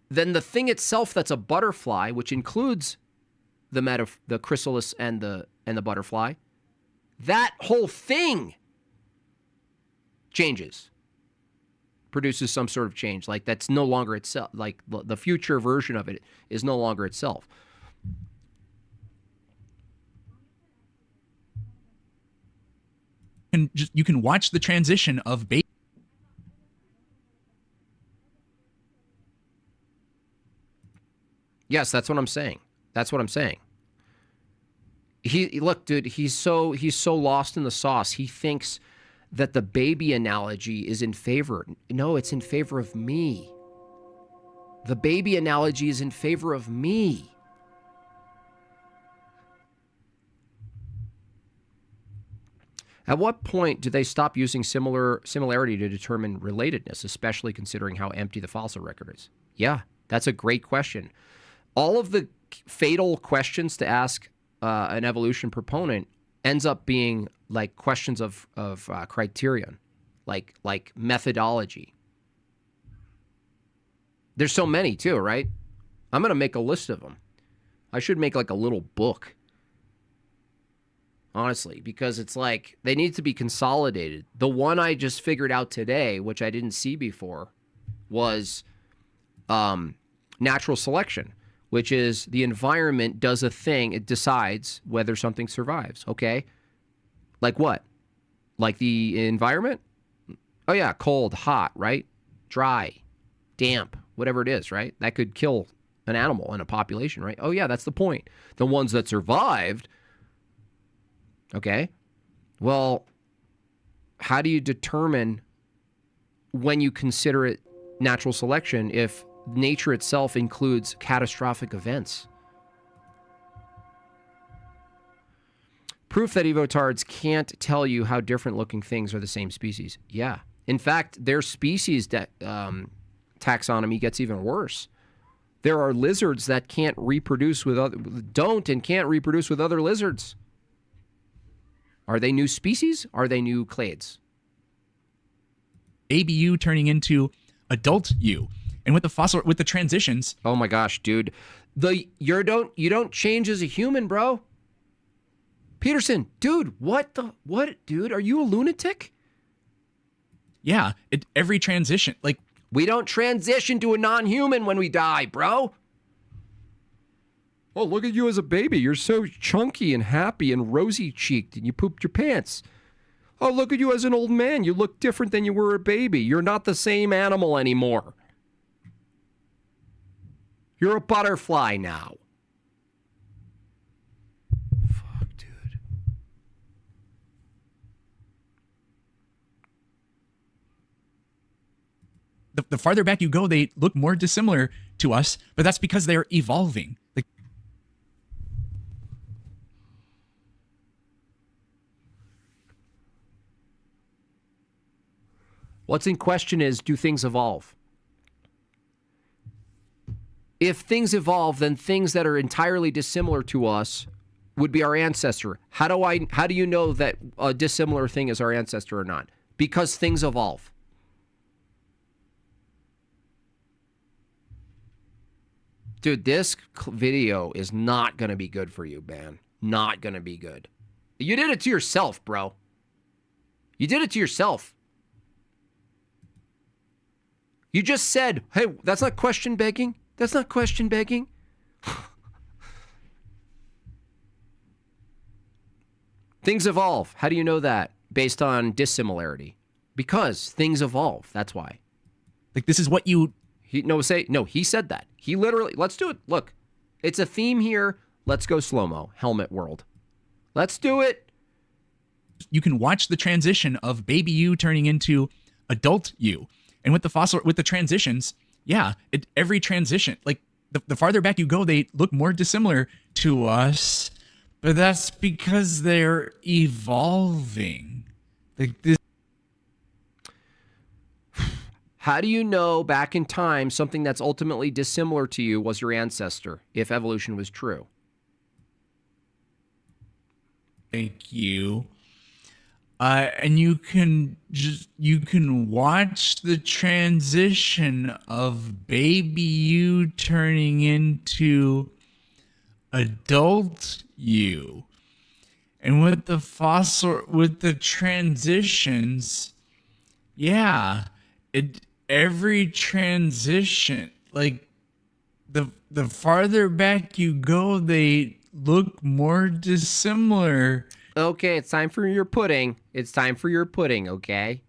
then the thing itself that's a butterfly, which includes the chrysalis and the butterfly, that whole thing changes, produces some sort of change. Like that's no longer itself. Like the future version of it is no longer itself. And you can watch the transition of baby. Yes, that's what I'm saying. Look, dude, he's so lost in the sauce. He thinks that the baby analogy is in favor. No, it's in favor of me. The baby analogy is in favor of me. At what point do they stop using similarity to determine relatedness, especially considering how empty the fossil record is? Yeah, that's a great question. All of the fatal questions to ask an evolution proponent ends up being like questions of criterion, like methodology. There's so many too, right? I'm going to make a list of them. I should make like a little book, honestly, because it's like they need to be consolidated. The one I just figured out today, which I didn't see before, was natural selection, which is the environment does a thing. It decides whether something survives, okay? Like what? Like the environment? Oh, yeah, cold, hot, right? Dry, damp, whatever it is, right? That could kill an animal in a population, right? Oh, yeah, that's the point. The ones that survived, okay? Well, how do you determine when you consider it natural selection if nature itself includes catastrophic events? Proof that evotards can't tell you how different looking things are the same species. Yeah. In fact, their species taxonomy gets even worse. There are lizards that can't reproduce with can't reproduce with other lizards. Are they new species? Are they new clades? Baby you turning into adult you. And with the transitions. Oh my gosh, dude. You don't change as a human, bro. Peterson, dude, what, dude? Are you a lunatic? Yeah, every transition, like, we don't transition to a non-human when we die, bro. Oh, look at you as a baby. You're so chunky and happy and rosy-cheeked, and you pooped your pants. Oh, look at you as an old man. You look different than you were a baby. You're not the same animal anymore. You're a butterfly now. Fuck, dude. The farther back you go, they look more dissimilar to us, but that's because they're evolving. Like, what's in question is, do things evolve? If things evolve, then things that are entirely dissimilar to us would be our ancestor. How do you know that a dissimilar thing is our ancestor or not? Because things evolve. Dude, this video is not going to be good for you, man. Not going to be good. You did it to yourself, bro. You did it to yourself. You just said, hey, that's not question begging. That's not question begging. Things evolve. How do you know that? Based on dissimilarity. Because things evolve. That's why. Like, this is what you... He said that. He literally... Let's do it. Look. It's a theme here. Let's go slow-mo. Helmet world. Let's do it. You can watch the transition of baby you turning into adult you. And with the transitions, yeah, every transition, like the farther back you go, they look more dissimilar to us, but that's because they're evolving. Like this. How do you know back in time something that's ultimately dissimilar to you was your ancestor, if evolution was true? Thank you. And you can watch the transition of baby you turning into adult you. And with the transitions, yeah, every transition, like the farther back you go, they look more dissimilar. Okay, it's time for your pudding. It's time for your pudding, okay?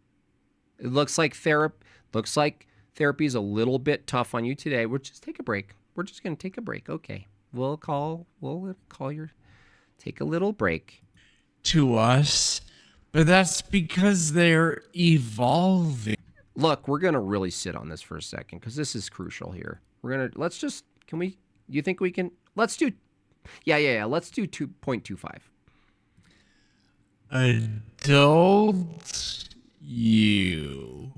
It looks like therapy is a little bit tough on you today. We'll just take a break. We're just going to take a break. Okay. We'll call your take a little break. To us, but that's because they're evolving. Look, we're going to really sit on this for a second because this is crucial here. Let's do, let's do 2.25. Adult you.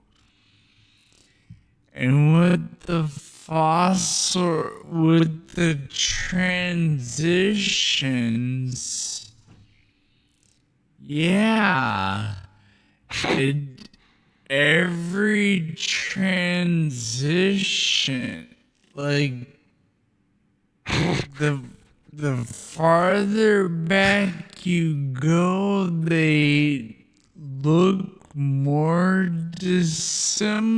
And with the transitions, yeah, every transition, like the farther back you go, they look more dissimilar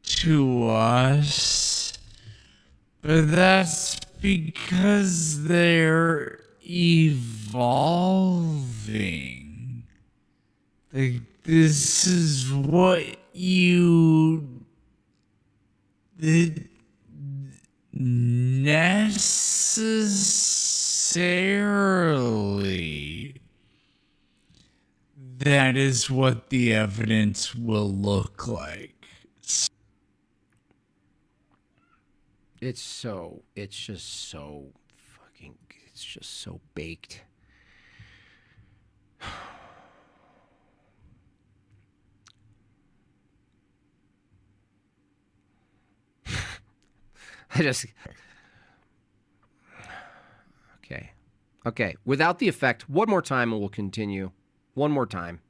to us, but that's because they're evolving. Like, this is what you necessarily That is what the evidence will look like. It's just so baked. Okay. Without the effect, one more time and we'll continue. One more time.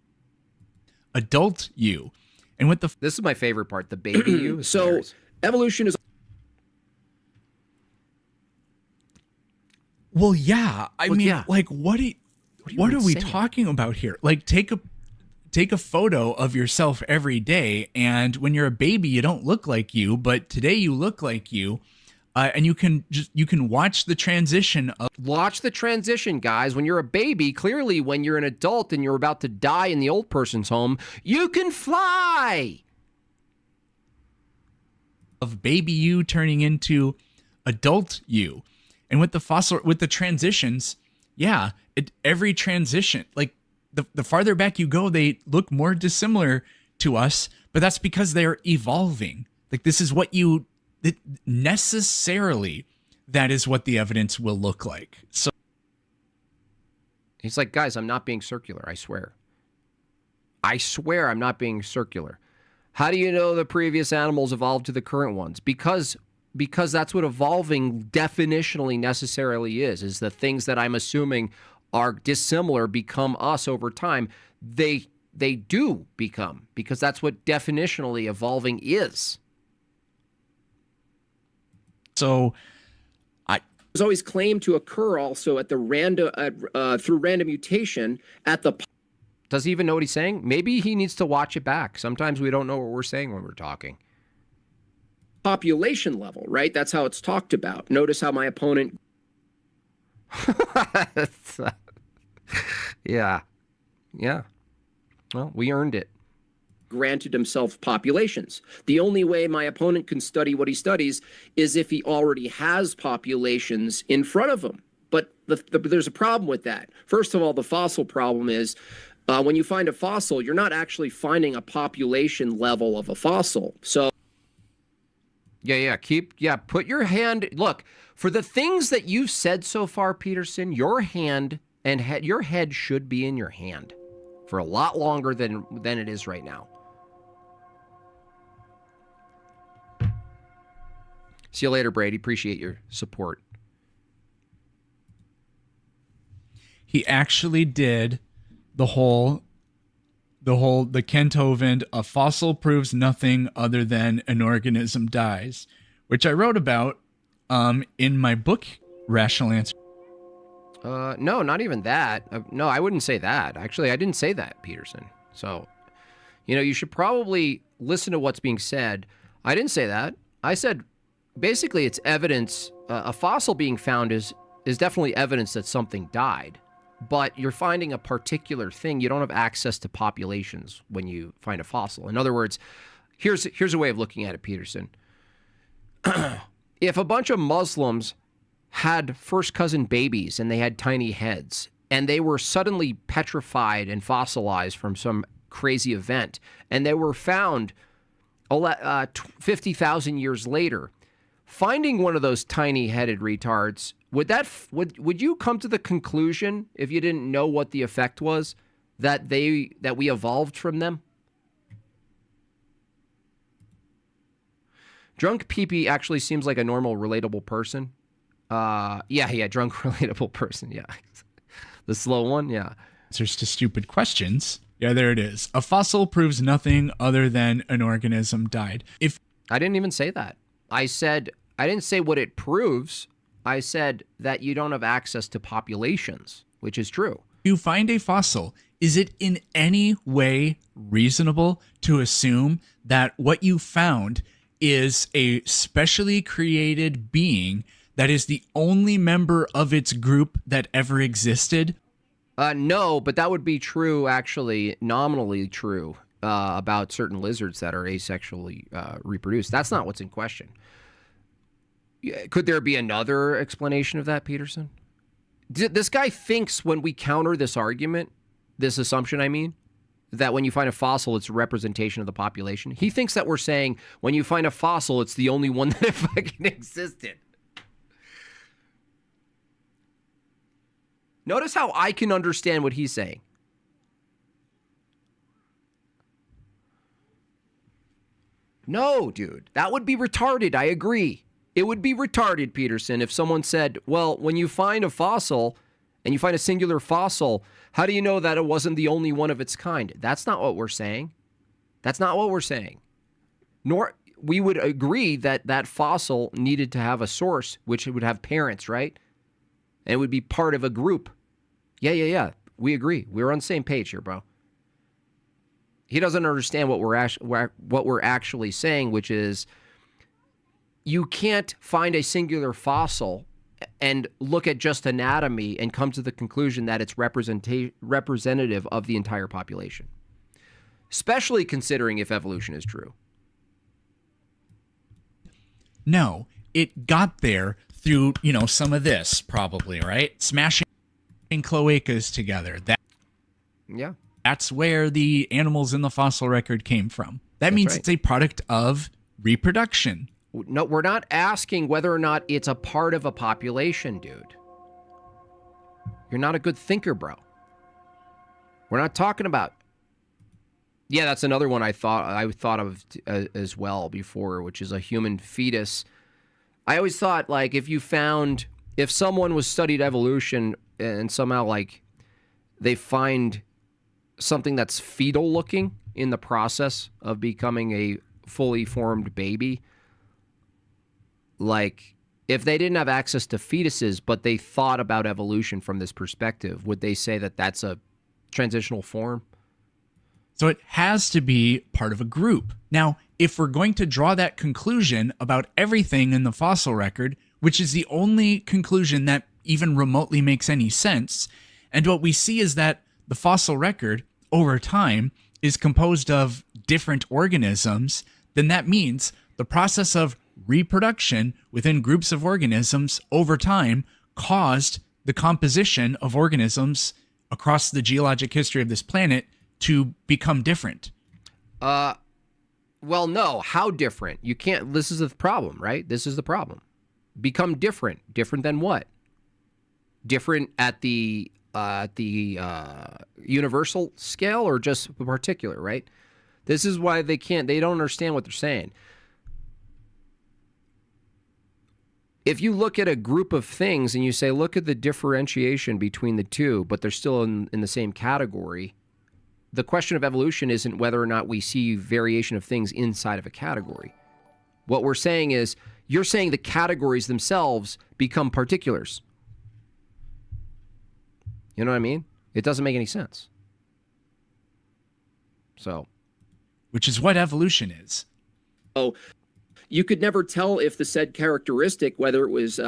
Adult you. And with the... This is my favorite part, the baby you. So evolution is... Well, yeah. I mean, like, what are we talking about here? Like, take a photo of yourself every day, and when you're a baby, you don't look like you, but today you look like you. And you can watch the transition. Watch the transition, guys. When you're a baby, clearly when you're an adult and you're about to die in the old person's home, you can fly. Of baby you turning into adult you. And with the transitions, yeah, every transition, like the farther back you go, they look more dissimilar to us, but that's because they're evolving. Like, this is what necessarily, that is what the evidence will look like. So he's like, guys, I'm not being circular. I swear I'm not being circular. How do you know the previous animals evolved to the current ones? Because that's what evolving definitionally necessarily is the things that I'm assuming are dissimilar become us over time. They do become, because that's what definitionally evolving is. So was always claimed to occur also at the through random mutation at the... Does he even know what he's saying? Maybe he needs to watch it back. Sometimes we don't know what we're saying when we're talking. Population level, right? That's how it's talked about. Notice how my opponent... Yeah. Well, we earned it. Granted himself populations. The only way my opponent can study what he studies is if he already has populations in front of him. But there's a problem with that. First of all, the fossil problem is when you find a fossil, you're not actually finding a population level of a fossil. So put your hand, look, for the things that you've said so far, Peterson, your hand and your head should be in your hand for a lot longer than it is right now. See you later, Brady. Appreciate your support. He actually did the Kent Hovind, a fossil proves nothing other than an organism dies, which I wrote about in my book, Rational Answer. No, not even that. No, I wouldn't say that. Actually, I didn't say that, Peterson. So, you should probably listen to what's being said. I didn't say that. I said, basically, it's evidence. A fossil being found is definitely evidence that something died. But you're finding a particular thing. You don't have access to populations when you find a fossil. In other words, here's a way of looking at it, Peterson. If a bunch of Muslims had first cousin babies and they had tiny heads and they were suddenly petrified and fossilized from some crazy event and they were found 50,000 years later, finding one of those tiny-headed retards, would you come to the conclusion, if you didn't know what the effect was, that we evolved from them? Drunk Pee-Pee actually seems like a normal, relatable person. Drunk, relatable person, yeah. The slow one, yeah. Answers to stupid questions. Yeah, there it is. A fossil proves nothing other than an organism died. I didn't even say that. I didn't say what it proves. I said that you don't have access to populations, which is true. You find a fossil. Is it in any way reasonable to assume that what you found is a specially created being that is the only member of its group that ever existed? No, but that would be true, actually, nominally true, about certain lizards that are asexually reproduced. That's not what's in question. Could there be another explanation of that, Peterson? This guy thinks when we counter this argument, this assumption, that when you find a fossil, it's a representation of the population. He thinks that we're saying when you find a fossil, it's the only one that fucking existed. Notice how I can understand what he's saying. No, dude, that would be retarded. I agree. It would be retarded, Peterson, if someone said, well, when you find a fossil and you find a singular fossil, how do you know that it wasn't the only one of its kind? That's not what we're saying. That's not what we're saying. Nor we would agree that that fossil needed to have a source, which it would have parents, right? And it would be part of a group. Yeah. We agree. We're on the same page here, bro. He doesn't understand what we're actually saying, which is you can't find a singular fossil and look at just anatomy and come to the conclusion that it's representative of the entire population, especially considering if evolution is true. No, it got there through, some of this probably, right? Smashing cloacas together. That's where the animals in the fossil record came from. That's means right. It's a product of reproduction. No, we're not asking whether or not it's a part of a population, dude. You're not a good thinker, bro. We're not talking about... Yeah, that's another one I thought of as well before, which is a human fetus. I always thought, like, if someone was studied evolution and somehow, like, they find something that's fetal looking in the process of becoming a fully formed baby, like, if they didn't have access to fetuses, but they thought about evolution from this perspective, would they say that that's a transitional form? So it has to be part of a group. Now, if we're going to draw that conclusion about everything in the fossil record, which is the only conclusion that even remotely makes any sense, and what we see is that the fossil record, over time, is composed of different organisms, then that means the process of reproduction within groups of organisms over time caused the composition of organisms across the geologic history of this planet to become different. Well, no. How different? You can't. This is the problem, right? This is the problem. Become different. Different than what? Different at the universal scale or just particular, right? This is why they don't understand what they're saying. If you look at a group of things and you say, look at the differentiation between the two, but they're still in the same category, the question of evolution isn't whether or not we see variation of things inside of a category. What we're saying is, you're saying the categories themselves become particulars. You know what I mean? It doesn't make any sense. So, which is what evolution is. Oh, you could never tell if the said characteristic, whether it was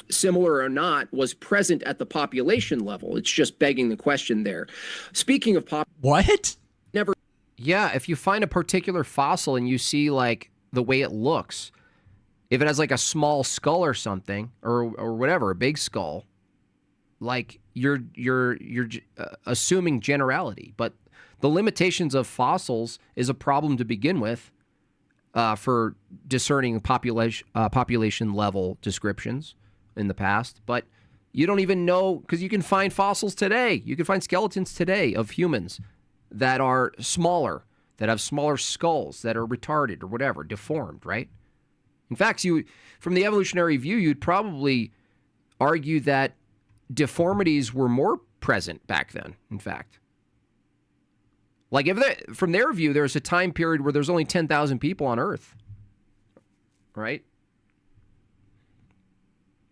similar or not, was present at the population level. It's just begging the question there. Speaking of what? Never. Yeah, if you find a particular fossil and you see like the way it looks, if it has like a small skull or something, or whatever, a big skull, like you're assuming generality. But the limitations of fossils is a problem to begin with. For discerning population level descriptions in the past, but you don't even know, because you can find fossils today. You can find skeletons today of humans that are smaller, that have smaller skulls, that are retarded or whatever, deformed, right? In fact, from the evolutionary view, you'd probably argue that deformities were more present back then, in fact. Like, from their view, there's a time period where there's only 10,000 people on Earth, right?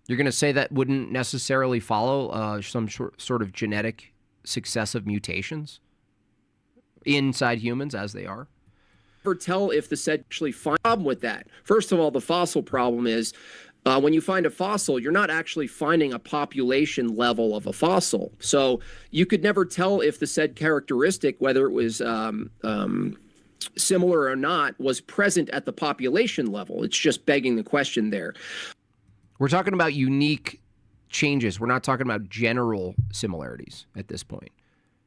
You're going to say that wouldn't necessarily follow some sort of genetic successive mutations inside humans as they are? Never tell if the said actually find a problem with that. First of all, the fossil problem is when you find a fossil, you're not actually finding a population level of a fossil. So you could never tell if the said characteristic, whether it was similar or not, was present at the population level. It's just begging the question there. We're talking about unique changes. We're not talking about general similarities at this point.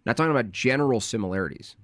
Not talking about general similarities.